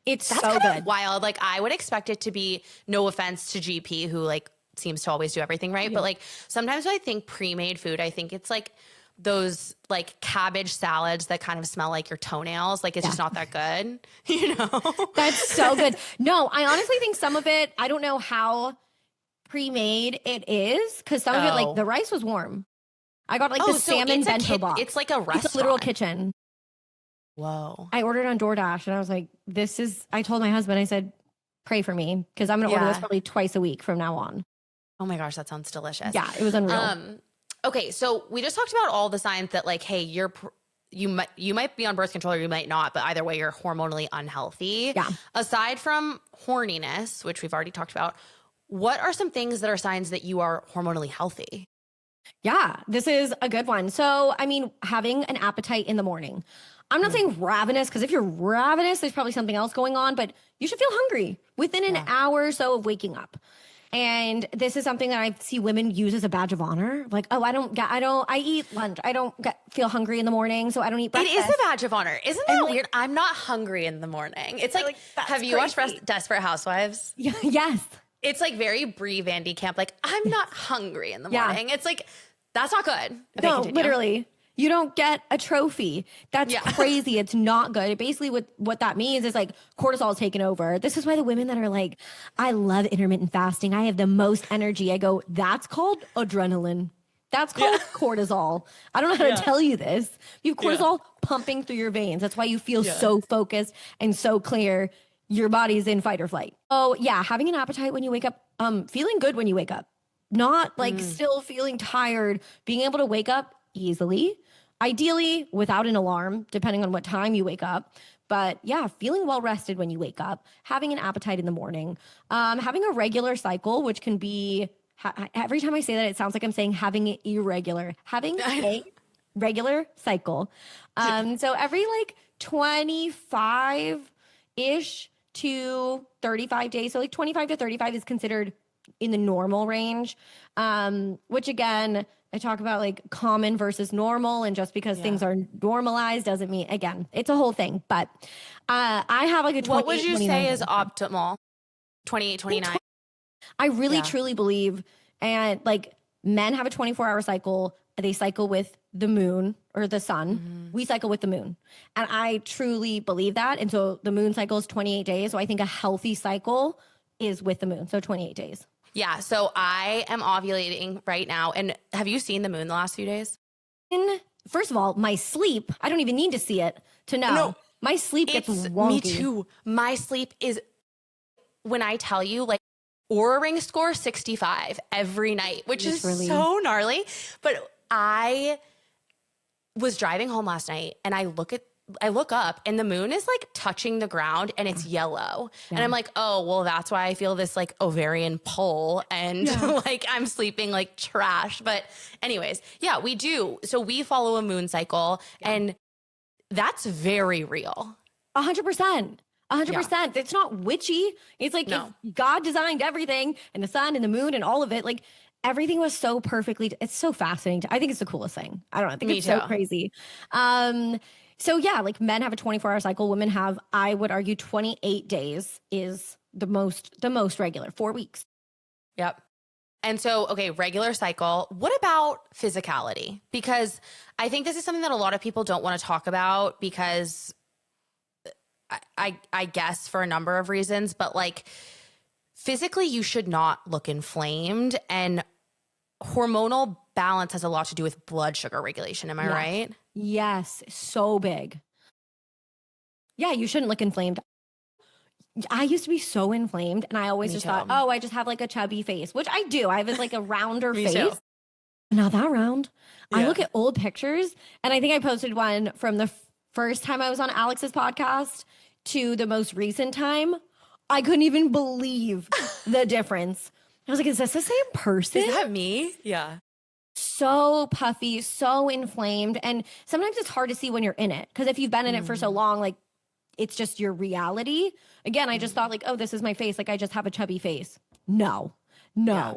That's so good. Wild. Like, I would expect it to be, no offense to GP, who like seems to always do everything right. But like sometimes when I think pre-made food, I think it's like those like cabbage salads that kind of smell like your toenails. Like it's just not that good, you know? That's so good. No, I honestly think some of it, I don't know how pre-made it is, because some of it, like the rice was warm. I got like the salmon bento box. It's like a restaurant. It's a literal kitchen. Whoa. I ordered on DoorDash, and I was like, I told my husband, I said, pray for me, because I'm going to order this probably twice a week from now on. Oh my gosh, that sounds delicious. Yeah, it was unreal. Okay, so we just talked about all the signs that like, hey, you might be on birth control or you might not, but either way, you're hormonally unhealthy. Yeah. Aside from horniness, which we've already talked about, what are some things that are signs that you are hormonally healthy? Yeah, this is a good one. So, I mean, having an appetite in the morning. I'm not saying ravenous, because if you're ravenous, there's probably something else going on, but you should feel hungry within an hour or so of waking up. And this is something that I see women use as a badge of honor. Like, oh, I eat lunch. I don't feel hungry in the morning, so I don't eat breakfast. It is a badge of honor. Isn't that weird? I'm not hungry in the morning. It's like have you watched Desperate Housewives? Yes. It's like very Brie Van de Camp. Like, I'm not hungry in the morning. It's like, that's not good. No, literally. You don't get a trophy. That's crazy. It's not good. It basically, what that means is like cortisol is taking over. This is why the women that are like, I love intermittent fasting, I have the most energy. I go, that's called adrenaline. That's called cortisol. I don't know how to tell you this. You have cortisol pumping through your veins. That's why you feel so focused and so clear. Your body's in fight or flight. Oh yeah, having an appetite when you wake up, feeling good when you wake up, not like still feeling tired, being able to wake up easily. Ideally, without an alarm, depending on what time you wake up. But yeah, feeling well rested when you wake up, having an appetite in the morning, having a regular cycle, which can be, every time I say that, it sounds like I'm saying having it irregular, having a regular cycle. So every like 25-ish to 35 days. So like 25 to 35 is considered in the normal range, which again, I talk about like common versus normal. And just because things are normalized doesn't mean, again, it's a whole thing. But I have like a 28, what would you say is days. optimal? 28, 29? I really truly believe, and like men have a 24-hour cycle. They cycle with the moon or the sun. We cycle with the moon. And I truly believe that. And so the moon cycle is 28 days. So I think a healthy cycle is with the moon. So 28 days. Yeah. So I am ovulating right now. And have you seen the moon the last few days? First of all, my sleep, I don't even need to see it to know. No, my sleep gets wonky. Me too. My sleep is, when I tell you, like, Oura Ring score 65 every night, which is really so gnarly. But I was driving home last night and I look up and the moon is like touching the ground and it's yellow. Yeah. And I'm like, oh, well, that's why I feel this like ovarian pull and like I'm sleeping like trash. But anyways, yeah, we do. So we follow a moon cycle and that's very real. 100%. 100%. It's not witchy. It's like if God designed everything and the sun and the moon and all of it. Like everything was so perfectly. It's so fascinating. I think it's the coolest thing. I don't know. I think it's so crazy. So yeah, like men have a 24-hour cycle. Women have, I would argue, 28 days is the most regular, 4 weeks. Yep. And so, okay, regular cycle. What about physicality? Because I think this is something that a lot of people don't want to talk about because I guess for a number of reasons, but like physically you should not look inflamed, and hormonal balance has a lot to do with blood sugar regulation. Am I right? Yes. So big. Yeah. You shouldn't look inflamed. I used to be so inflamed and I always just thought, oh, I just have like a chubby face, which I do. I have like a rounder face. Too. Not that round. Yeah. I look at old pictures and I think I posted one from the first time I was on Alex's podcast to the most recent time. I couldn't even believe the difference. I was like, is this the same person? Is that me? Yeah. So puffy, so inflamed. And sometimes it's hard to see when you're in it. Because if you've been in it for so long, like it's just your reality. Again, I just thought like, oh, this is my face. Like I just have a chubby face. No. Yeah.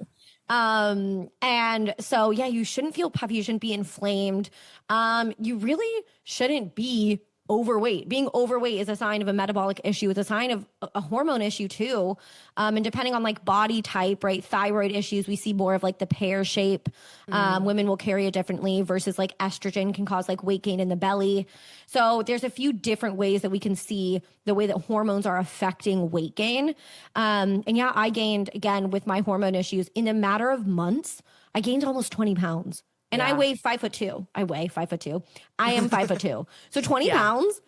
And so, yeah, you shouldn't feel puffy. You shouldn't be inflamed. You really shouldn't be overweight. Being overweight is a sign of a metabolic issue. It's a sign of a hormone issue too. And depending on like body type, right? Thyroid issues, we see more of like the pear shape. Women will carry it differently versus like estrogen can cause like weight gain in the belly. So there's a few different ways that we can see the way that hormones are affecting weight gain. And yeah, I gained, again, with my hormone issues in a matter of months, I gained almost 20 pounds. And I weigh 5'2". I weigh 5'2". I am 5'2". So 20 pounds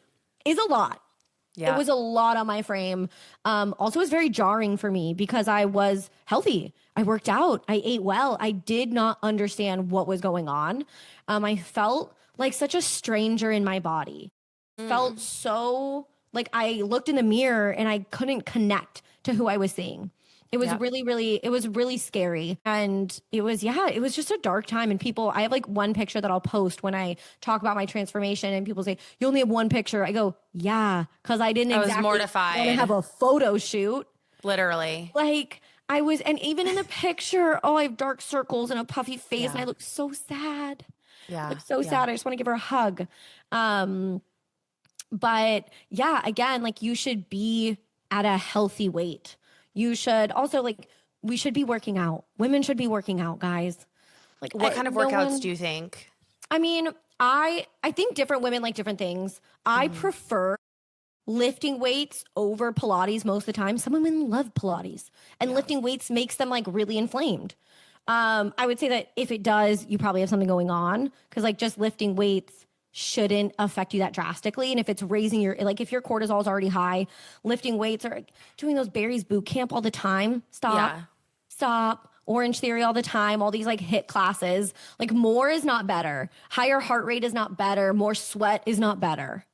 is a lot. Yeah. It was a lot on my frame. Also, it was very jarring for me because I was healthy. I worked out. I ate well. I did not understand what was going on. I felt like such a stranger in my body. Felt so like I looked in the mirror and I couldn't connect to who I was seeing. It was really scary. And it was just a dark time. And I have like one picture that I'll post when I talk about my transformation and people say, you only have one picture. I go, yeah, because I was mortified. Want to have a photo shoot. Literally. Like I was, and even in the picture, I have dark circles and a puffy face and I look so sad. Yeah. I look so sad. I just want to give her a hug. But yeah, again, like you should be at a healthy weight. You should also we should be working out. Women should be working out, guys. Like what kind of workouts do you think? I mean, I think different women like different things. I prefer lifting weights over Pilates most of the time. Some women love Pilates and lifting weights makes them like really inflamed. I would say that if it does, you probably have something going on because like just lifting weights shouldn't affect you that drastically. And if it's raising your, like if your cortisol is already high, lifting weights or doing those berries boot camp all the time, stop. Orange Theory all the time, all these like HIIT classes, like more is not better. Higher heart rate is not better. More sweat is not better.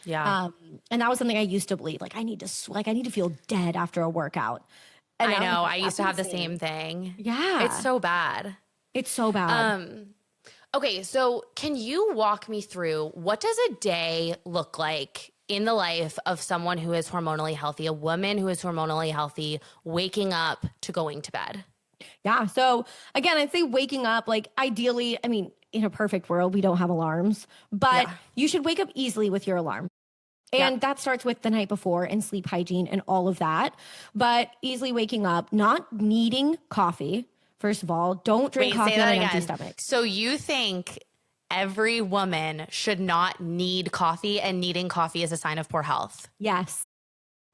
Yeah. And that was something I used to believe. Like I need to feel dead after a workout. And I know. I used to have the same thing. Yeah. It's so bad. It's so bad. Okay, so can you walk me through what does a day look like in the life of someone who is hormonally healthy, a woman who is hormonally healthy, waking up to going to bed? Yeah. So again, I'd say waking up, like ideally, I mean, in a perfect world, we don't have alarms, but Yeah. you should wake up easily with your alarm. Yeah. And that starts with the night before and sleep hygiene and all of that. But easily waking up, not needing coffee. First of all, don't drink Wait, say coffee on that an empty again. stomach. So you think every woman should not need coffee, and needing coffee is a sign of poor health? Yes.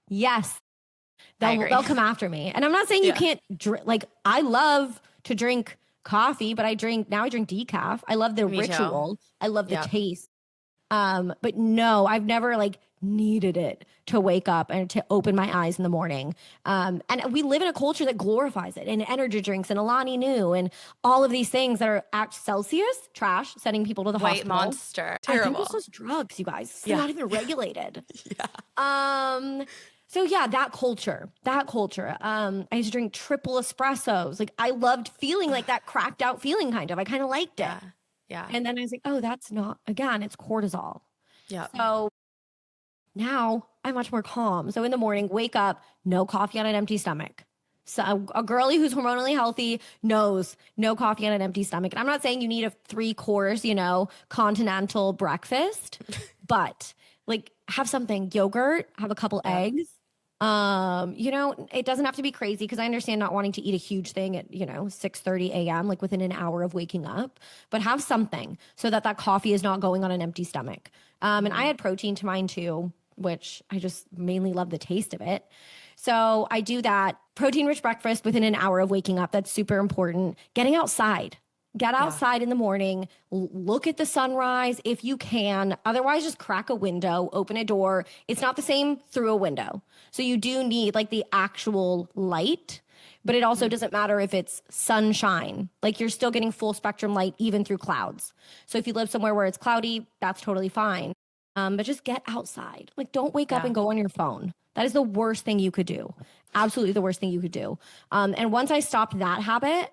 Yes. I agree. They'll come after me. And I'm not saying you can't drink, like, I love to drink coffee, but I drink decaf. I love the Me too. ritual. I love the Yep. taste. But no, I've never like needed it to wake up and to open my eyes in the morning. And we live in a culture that glorifies it, and energy drinks and Alani Nu and all of these things that are at Celsius, trash, sending people to the White hospital. monster. I think Terrible. this was drugs, you guys. It's Yeah. not even regulated. Yeah. So yeah, that culture. I used to drink triple espressos. Like I loved feeling like that cracked out feeling kind of. I kind of liked it. Yeah. Yeah. And then I was like, oh, that's not, again, it's cortisol. Yeah. So now I'm much more calm. So in the morning, wake up, no coffee on an empty stomach. So a girlie who's hormonally healthy knows no coffee on an empty stomach. And I'm not saying you need a 3-course, continental breakfast, but like have something, yogurt, have a couple eggs. It doesn't have to be crazy because I understand not wanting to eat a huge thing at, 6:30 a.m., like within an hour of waking up, but have something so that coffee is not going on an empty stomach. And I had protein to mine too, which I just mainly love the taste of it. So I do that protein rich breakfast within an hour of waking up. That's super important. Getting outside. Get outside in the morning, look at the sunrise if you can. Otherwise, just crack a window, open a door. It's not the same through a window. So you do need like the actual light, but it also doesn't matter if it's sunshine. Like you're still getting full spectrum light even through clouds. So if you live somewhere where it's cloudy, that's totally fine. But just get outside. Like don't wake up and go on your phone. That is the worst thing you could do. Absolutely the worst thing you could do. And once I stopped that habit,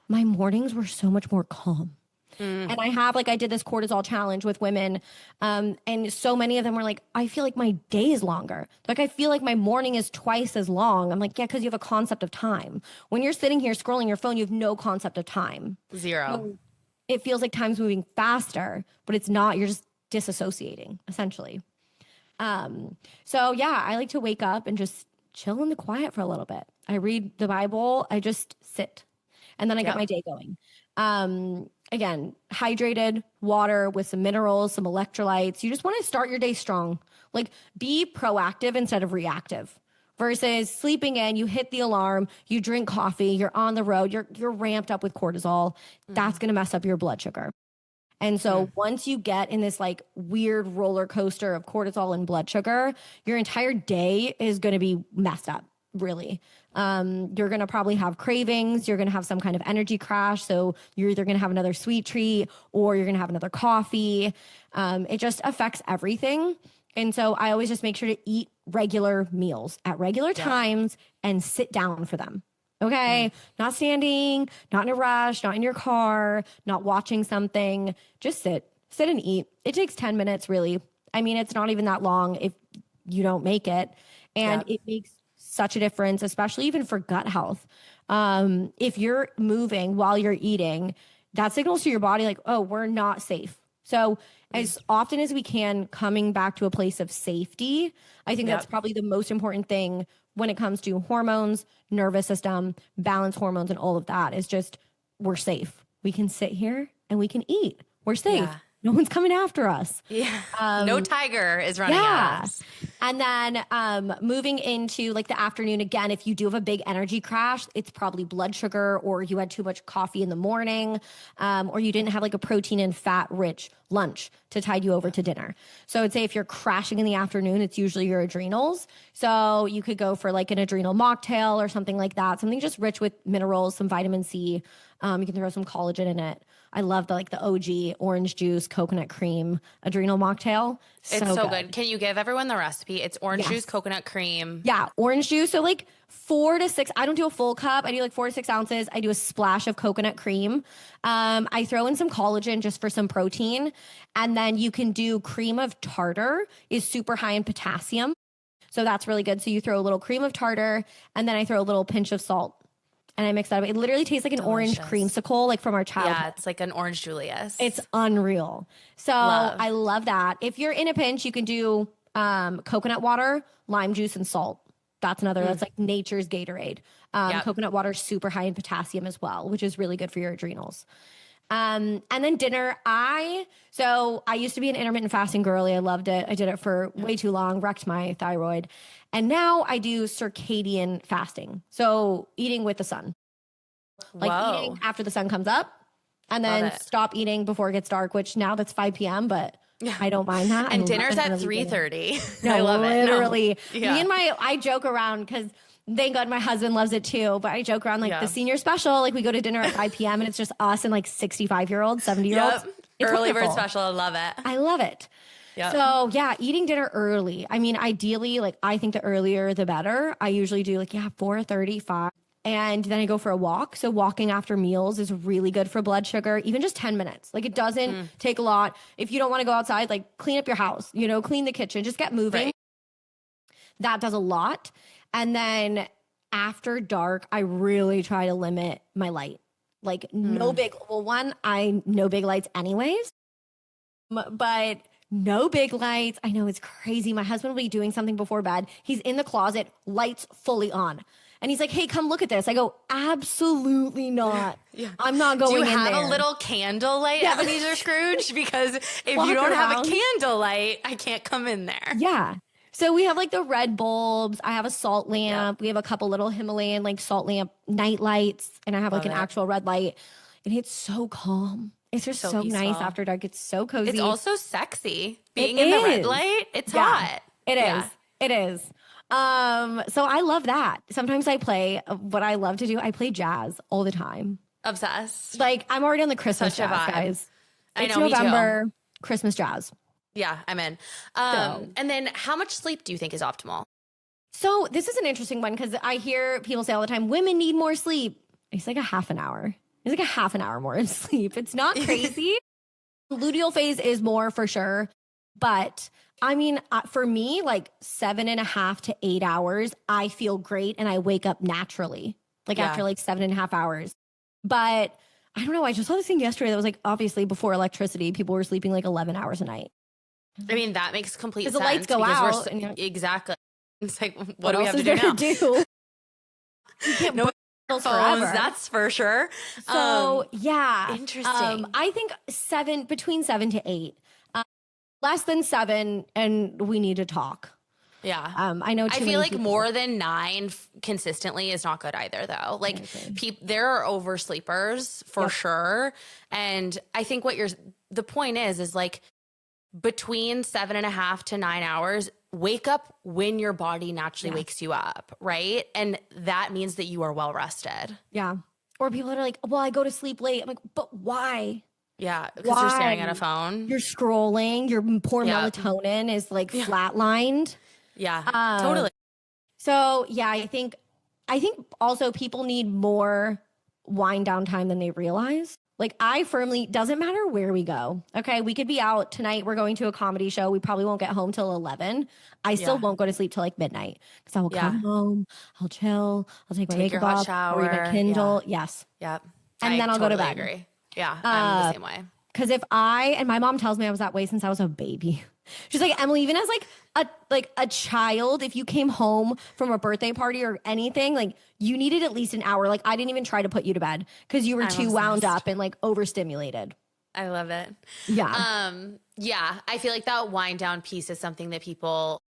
my mornings were so much more calm. And I did this cortisol challenge with women. And so many of them were like, I feel like my day is longer. Like, I feel like my morning is twice as long. I'm like, yeah, because you have a concept of time. When you're sitting here scrolling your phone, you have no concept of time. Zero. So it feels like time's moving faster, but it's not. You're just disassociating, essentially. So yeah, I like to wake up and just chill in the quiet for a little bit. I read the Bible. I just sit. And then I get my day going. Again, hydrated water with some minerals, some electrolytes. You just want to start your day strong. Like be proactive instead of reactive. Versus sleeping in, you hit the alarm, you drink coffee, you're on the road, you're ramped up with cortisol. That's going to mess up your blood sugar. And so once you get in this like weird roller coaster of cortisol and blood sugar, your entire day is going to be messed up. Really. You're going to probably have cravings. You're going to have some kind of energy crash. So you're either going to have another sweet treat or you're going to have another coffee. It just affects everything. And so I always just make sure to eat regular meals at regular times and sit down for them. Okay. Not standing, not in a rush, not in your car, not watching something. Just sit and eat. It takes 10 minutes, really. I mean, it's not even that long if you don't make it. And it makes such a difference, especially even for gut health. If you're moving while you're eating, that signals to your body like, oh, we're not safe. So as often as we can, coming back to a place of safety, I think that's probably the most important thing when it comes to hormones, nervous system, balance hormones, and all of that is just, we're safe. We can sit here and we can eat. We're safe. Yeah. No one's coming after us. Yeah. No tiger is running at us. And then moving into like the afternoon, again, if you do have a big energy crash, it's probably blood sugar or you had too much coffee in the morning or you didn't have like a protein and fat rich lunch to tide you over to dinner. So I'd say if you're crashing in the afternoon, it's usually your adrenals. So you could go for like an adrenal mocktail or something like that, something just rich with minerals, some vitamin C. You can throw some collagen in it. I love the OG orange juice, coconut cream adrenal mocktail. It's so good. Can you give everyone the recipe? It's orange juice, coconut cream. Yeah, orange juice. So like 4 to 6. I don't do a full cup. I do like 4 to 6 ounces. I do a splash of coconut cream. I throw in some collagen just for some protein. And then you can do cream of tartar is super high in potassium. So that's really good. So you throw a little cream of tartar and then I throw a little pinch of salt. And I mix that up. It literally tastes like an orange creamsicle, like from our childhood. Yeah, it's like an orange Julius. It's unreal. So I love that. If you're in a pinch, you can do coconut water, lime juice, and salt. That's another. That's like nature's Gatorade. Coconut water is super high in potassium as well, which is really good for your adrenals. And then dinner, I used to be an intermittent fasting girly. I loved it. I did it for way too long, wrecked my thyroid. And now I do circadian fasting. So eating with the sun, like eating after the sun comes up and then stop eating before it gets dark, which now that's 5 p.m., but I don't mind that. And dinner's at 3:30. No, I love literally. it. No. Yeah. I joke around because thank God my husband loves it too. But I joke around like the senior special, like we go to dinner at 5 p.m. and it's just us and like 65-year-olds, 70-year-olds. Yep. Early bird special. I love it. I love it. Yep. So yeah, eating dinner early. I mean, ideally, like I think the earlier the better. I usually do like 4:30, 5. And then I go for a walk. So walking after meals is really good for blood sugar, even just 10 minutes. Like it doesn't take a lot. If you don't want to go outside, like clean up your house, clean the kitchen, just get moving. Right. That does a lot. And then after dark, I really try to limit my light. Like no big lights anyways, but no big lights. I know it's crazy. My husband will be doing something before bed. He's in the closet, lights fully on. And he's like, hey, come look at this. I go, absolutely not. Yeah. I'm not going in there. Do you have a little candle light, Ebenezer Scrooge? Because if you don't have a candle light, I can't come in there. Yeah. So we have like the red bulbs. I have a salt lamp. We have a couple little Himalayan like salt lamp night lights. And I have like an actual red light. And it's so calm. It's just so nice after dark. It's so cozy. It's also sexy. Being in the red light, it's hot. It is. It is. So I love that. Sometimes I play what I love to do. I play jazz all the time. Obsessed. Like I'm already on the Christmas jazz, guys. It's November, Christmas jazz. Yeah, I'm in. And then how much sleep do you think is optimal? So this is an interesting one because I hear people say all the time, women need more sleep. It's like a half an hour. It's like a half an hour more in sleep. It's not crazy. Luteal phase is more for sure. But I mean, for me, like 7.5 to 8 hours, I feel great and I wake up naturally, like after like 7.5 hours. But I don't know. I just saw this thing yesterday that was like, obviously before electricity, people were sleeping like 11 hours a night. I mean, that makes complete sense. Because the lights go out. Exactly. It's like, what do we have to do now? You can't phones, that's for sure. So interesting. I think between 7 to 8. Less than 7, and we need to talk. Yeah. I know. I feel like more than 9 consistently is not good either, though. Like there are oversleepers for sure. And I think the point is like between 7.5 to 9 hours, wake up when your body naturally wakes you up. Right. And that means that you are well rested. Yeah. Or people that are like, well, I go to sleep late. I'm like, but why? Yeah, because you're staring at a phone. You're scrolling. Your poor melatonin is like flatlined. Yeah, totally. So I think also people need more wind down time than they realize. Like doesn't matter where we go. Okay, we could be out tonight. We're going to a comedy show. We probably won't get home till 11. I still won't go to sleep till like midnight because I will come home. I'll chill. I'll take my makeup off. Shower. I'll read my Kindle. Yes. Yep. And then I'll go to bed. Agree. Yeah, I'm the same way. Because and my mom tells me I was that way since I was a baby. She's like, Emily, even as like a child, if you came home from a birthday party or anything, like you needed at least an hour. Like I didn't even try to put you to bed because you were too wound up and like overstimulated. I love it. Yeah. I feel like that wind down piece is something that people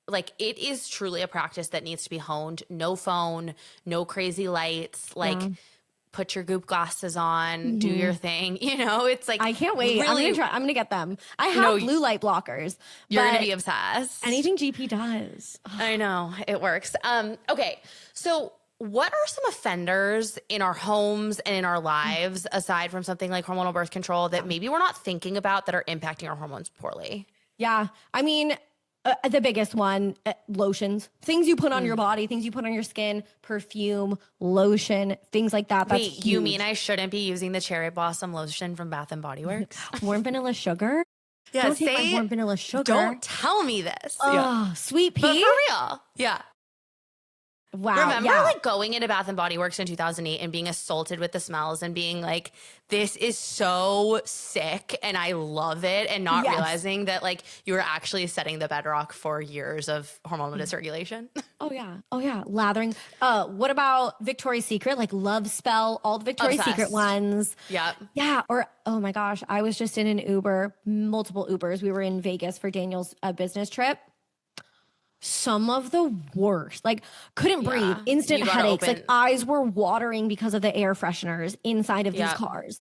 like. It is truly a practice that needs to be honed. No phone, no crazy lights. Like. Put your Goop glasses on, do your thing. It's like I can't wait. Really, I'm gonna get them. I have blue light blockers. You're gonna be obsessed. Anything GP does. I know it works. Okay, so what are some offenders in our homes and in our lives, aside from something like hormonal birth control, that maybe we're not thinking about that are impacting our hormones poorly? Yeah. I mean, the biggest one, lotions, things you put on your body, things you put on your skin, perfume, lotion, things like that. That's Wait, huge. you mean I shouldn't be using the cherry blossom lotion from Bath and Body Works? Warm vanilla sugar? Yeah, Don't take my warm vanilla sugar. Don't tell me this. Oh, sweet But pea? for real. Yeah. Wow. Remember yeah. like going into Bath and Body Works in 2008 and being assaulted with the smells and being like, this is so sick and I love it, and not Yes. realizing that like you were actually setting the bedrock for years of hormonal dysregulation. Oh yeah. Oh yeah. Lathering. What about Victoria's Secret? Like Love Spell, all the Victoria's Obsessed. Secret ones. Yep. Yeah. Or, oh my gosh, I was just in an Uber, multiple Ubers. We were in Vegas for Daniel's business trip. Some of the worst, like couldn't breathe, instant You gotta headaches, open- like eyes were watering because of the air fresheners inside of these Yeah. cars.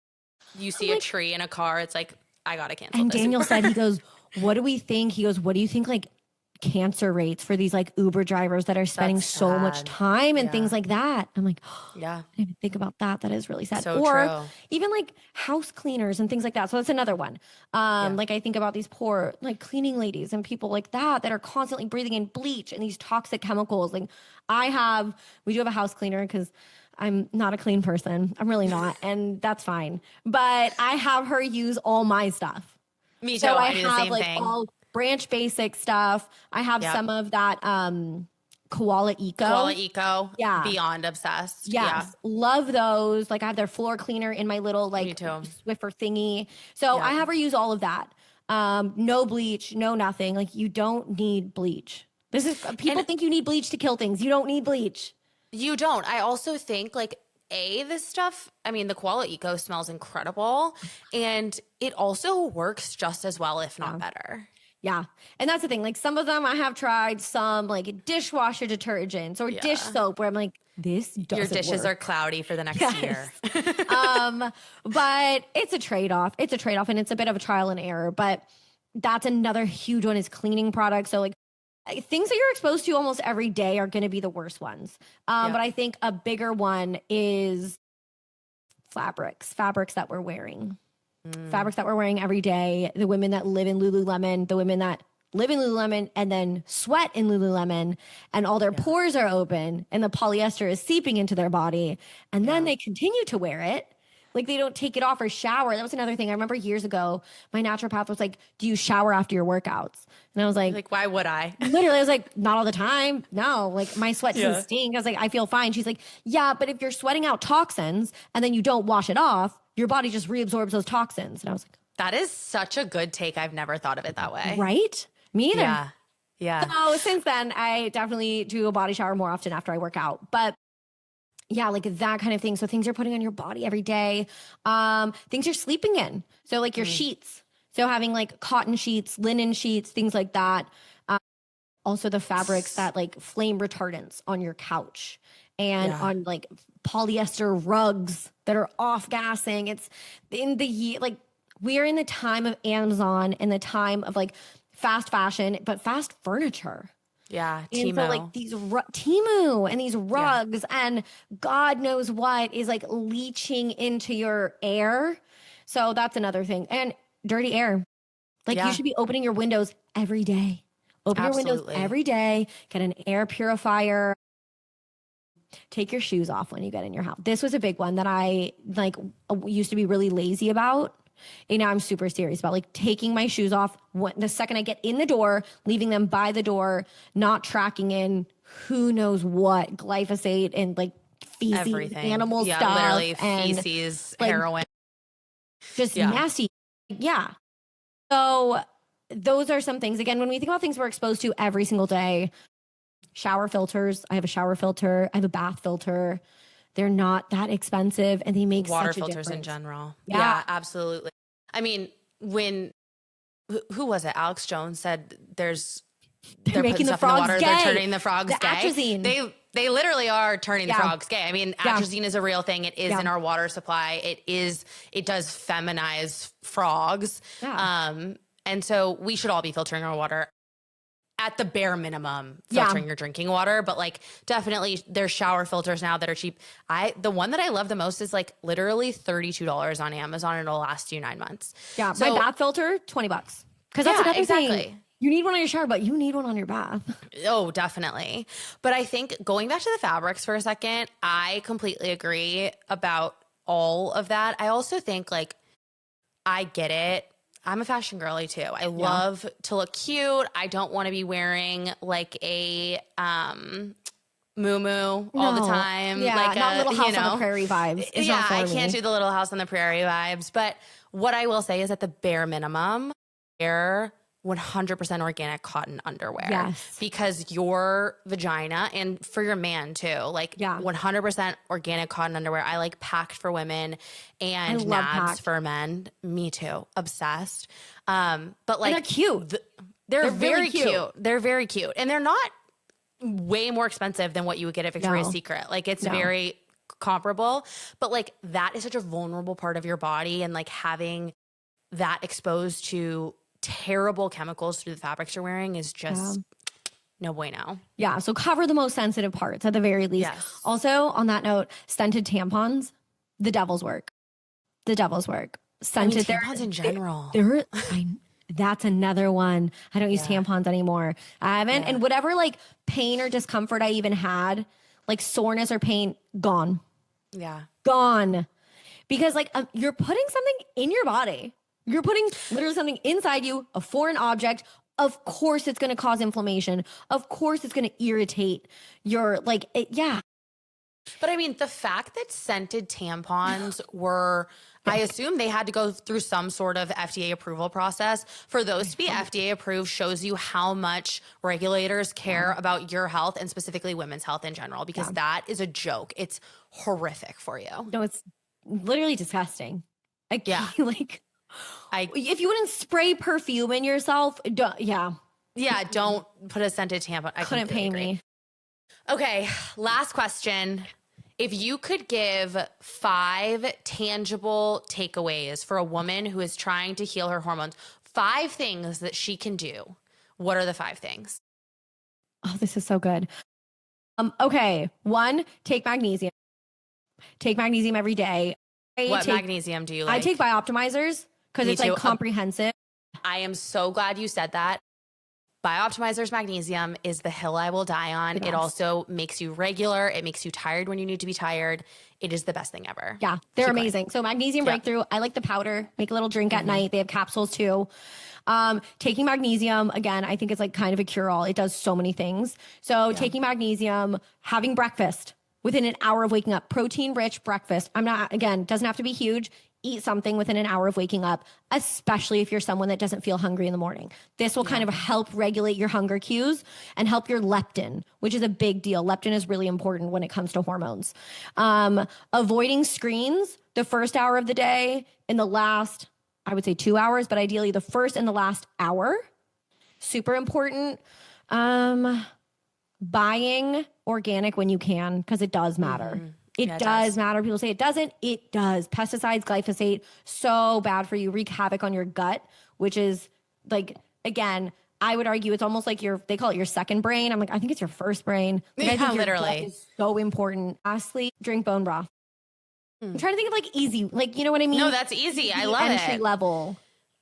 You see a tree in a car, it's like, I gotta cancel And this. Daniel Uber. said, he goes, what do we think? He goes, what do you think like cancer rates for these like Uber drivers that are spending That's so much sad. time and Yeah. things like that? I'm like, oh, Yeah. I didn't even think about that. That is really sad. So or true. even like house cleaners and things like that. So that's another one. Like I think about these poor like cleaning ladies and people like that are constantly breathing in bleach and these toxic chemicals. Like we do have a house cleaner because I'm not a clean person. I'm really not. And that's fine. But I have her use all my stuff. Me too. So I do the have same like thing. all Branch Basic stuff. I have Yep. some of that Koala Eco. Koala Eco. Yeah. Beyond obsessed. Yes. Love those. Like I have their floor cleaner in my little Me like too. Swiffer thingy. So I Yep. have her use all of that. No bleach, no nothing. Like you don't need bleach. People think you need bleach to kill things. You don't need bleach. You don't. I also think like this stuff, I mean, the Koala Eco smells incredible, and it also works just as well, if not better. Yeah. And that's the thing. Like some of them I have tried some like dishwasher detergents or dish soap where I'm like, this doesn't Your dishes work. are cloudy for the next year. But it's a trade-off. It's a trade-off and it's a bit of a trial and error. But that's another huge one is cleaning products. So like things that you're exposed to almost every day are going to be the worst ones. But I think a bigger one is fabrics that we're wearing. Fabrics that we're wearing every day. The women that live in Lululemon, the women that live in Lululemon and then sweat in Lululemon and all their pores are open and the polyester is seeping into their body. And then they continue to wear it. Like they don't take it off or shower. That was another thing. I remember years ago, my naturopath was like, do you shower after your workouts? And I was like Why would I? literally, I was like, not all the time. No, like my sweat doesn't stink. I was like, I feel fine. She's like, yeah, but if you're sweating out toxins and then you don't wash it off, your body just reabsorbs those toxins. And I was like, That is such a good take. I've never thought of it that way. right? Me either. Yeah. Yeah. So since then, I definitely do a body shower more often after I work out. But yeah, like that kind of thing. So things you're putting on your body every day, things you're sleeping in. So like your sheets. So having like cotton sheets, linen sheets, things like that. Also the fabrics that like flame retardants on your couch and on like polyester rugs that are off gassing. It's in the like we are in the time of Amazon and the time of like fast fashion, but fast furniture. Yeah. And Timo. so like these Temu and these rugs and God knows what is like leaching into your air. So that's another thing. And dirty air. Like you should be opening your windows every day. Open your windows every day. Get an air purifier. Take your shoes off when you get in your house. This was a big one that I like used to be really lazy about. And now I'm super serious about like taking my shoes off the second I get in the door, leaving them by the door, not tracking in who knows what glyphosate and like feces, Everything. animal stuff. Literally and feces, like, heroin. just nasty. Yeah. So those are some things. Again, when we think about things we're exposed to every single day, shower filters. I have a shower filter. I have a bath filter. They're not that expensive and they make Water such a filters in difference. general. Yeah. Yeah, absolutely. I mean, when who was it? Alex Jones said they're They're making putting the stuff in the frogs water. gay. They're turning the frogs The gay. atrazine. They literally are turning the frogs gay. I mean, atrazine is a real thing. It is in our water supply. It does feminize frogs. Yeah. And so we should all be filtering our water. at the bare minimum filtering your drinking water, but like definitely there's shower filters now that are cheap. The one that I love the most is like literally $32 on Amazon and it'll last you 9 months. Yeah. So, my bath filter, $20. Cause that's another exactly. thing. You need one on your shower, but you need one on your bath. Oh, definitely. But I think going back to the fabrics for a second, I completely agree about all of that. I also think like, I get it. I'm a fashion girly too. I love to look cute. I don't want to be wearing like a muumuu all the time. Yeah, like not Little House you know, on the Prairie vibes. It's yeah, not for I me. can't do the Little House on the Prairie vibes. But what I will say is at the bare minimum, wear 100% organic cotton underwear. Yes. Because your vagina and for your man too, like 100% organic cotton underwear. I like packed for women and nabs for men. Me too. Obsessed. But like and they're cute. They're very really cute. They're very cute. And they're not way more expensive than what you would get at Victoria's Secret. Like it's very comparable, but like that is such a vulnerable part of your body, and like having that exposed to terrible chemicals through the fabrics you're wearing is just no bueno. Yeah. So cover the most sensitive parts at the very least. Yes. Also, on that note, scented tampons, the devil's work. The devil's work. Scented tampons in general. That's another one. I don't use tampons anymore. I haven't. And whatever like pain or discomfort I even had, like soreness or pain, gone. Yeah. Gone. Because like you're putting something in your body. You're putting literally something inside you, a foreign object. Of course it's going to cause inflammation. Of course it's going to irritate your But I mean, the fact that scented tampons were, I assume they had to go through some sort of FDA approval process. For those to be FDA approved shows you how much regulators care about your health and specifically women's health in general, because that is a joke. It's horrific for you. No, it's literally disgusting. If you wouldn't spray perfume in yourself, don't put a scented tampon. I couldn't pay me. Okay, last question. If you could give 5 tangible takeaways for a woman who is trying to heal her hormones, 5 things that she can do, what are the 5 things? Oh, this is so good. Okay. 1, take magnesium. Take magnesium every day. What magnesium do you like? I take Bioptimizers because it's like comprehensive. I am so glad you said that. Bioptimizers magnesium is the hill I will die on. It also makes you regular. It makes you tired when you need to be tired. It is the best thing ever. Yeah, they're amazing. So magnesium breakthrough. I like the powder. Make a little drink at night. They have capsules too. Taking magnesium, again, I think it's like kind of a cure-all. It does so many things. So taking magnesium, having breakfast within an hour of waking up, protein-rich breakfast. Doesn't have to be huge. Eat something within an hour of waking up, especially if you're someone that doesn't feel hungry in the morning. This will kind of help regulate your hunger cues and help your leptin, which is a big deal. Leptin is really important when it comes to hormones. Avoiding screens the first hour of the day, in the last, I would say 2 hours, but ideally the first and the last hour. Super important. Buying organic when you can, because it does matter. It does matter. People say it doesn't. It does. Pesticides, glyphosate, so bad for you. Wreak havoc on your gut, which is like, again, I would argue it's almost like they call it your second brain. I'm like, I think it's your first brain. Like, I think literally. your gut is so important. Lastly, drink bone broth. I'm trying to think of like easy, like, you know what I mean? No, that's easy. I love it. Entry level.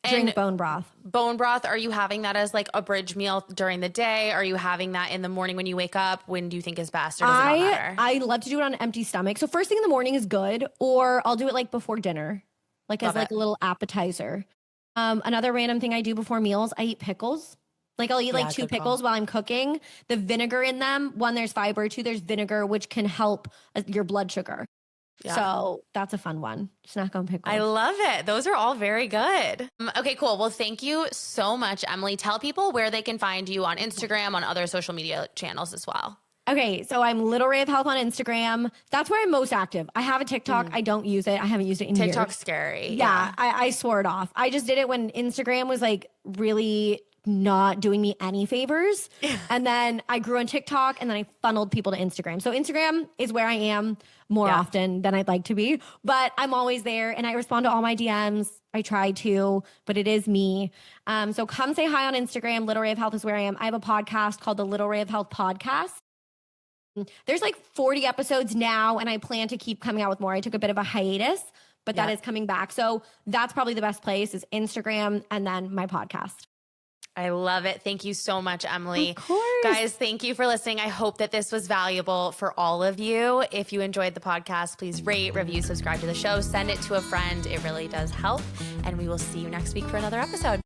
Drink bone broth. Bone broth, are you having that as like a bridge meal during the day? Are you having that in the morning when you wake up? When do you think is best, or does it not matter? I love to do it on an empty stomach. So first thing in the morning is good, or I'll do it like before dinner, like as like a little appetizer. Another random thing I do before meals, I eat pickles. Like I'll eat like 2 pickles while I'm cooking. The vinegar in them, 1, there's fiber, 2, there's vinegar, which can help your blood sugar. Yeah. So that's a fun one. Snack on pickles. I love it. Those are all very good. Okay, cool. Well, thank you so much, Emily. Tell people where they can find you on Instagram, on other social media channels as well. Okay, so I'm Little Rae of Health on Instagram. That's where I'm most active. I have a TikTok. I don't use it. I haven't used it in years. TikTok's scary. Yeah, I swore it off. I just did it when Instagram was like really not doing me any favors. And then I grew on TikTok, and then I funneled people to Instagram. So Instagram is where I am more often than I'd like to be, but I'm always there, and I respond to all my DMs. I try to, but it is me. So come say hi on Instagram. Little Ray of Health is where I am. I have a podcast called the Little Ray of Health Podcast. There's like 40 episodes now, and I plan to keep coming out with more. I took a bit of a hiatus, but that is coming back. So that's probably the best place is Instagram and then my podcast. I love it. Thank you so much, Emily. Of course. Guys, thank you for listening. I hope that this was valuable for all of you. If you enjoyed the podcast, please rate, review, subscribe to the show, send it to a friend. It really does help. And we will see you next week for another episode.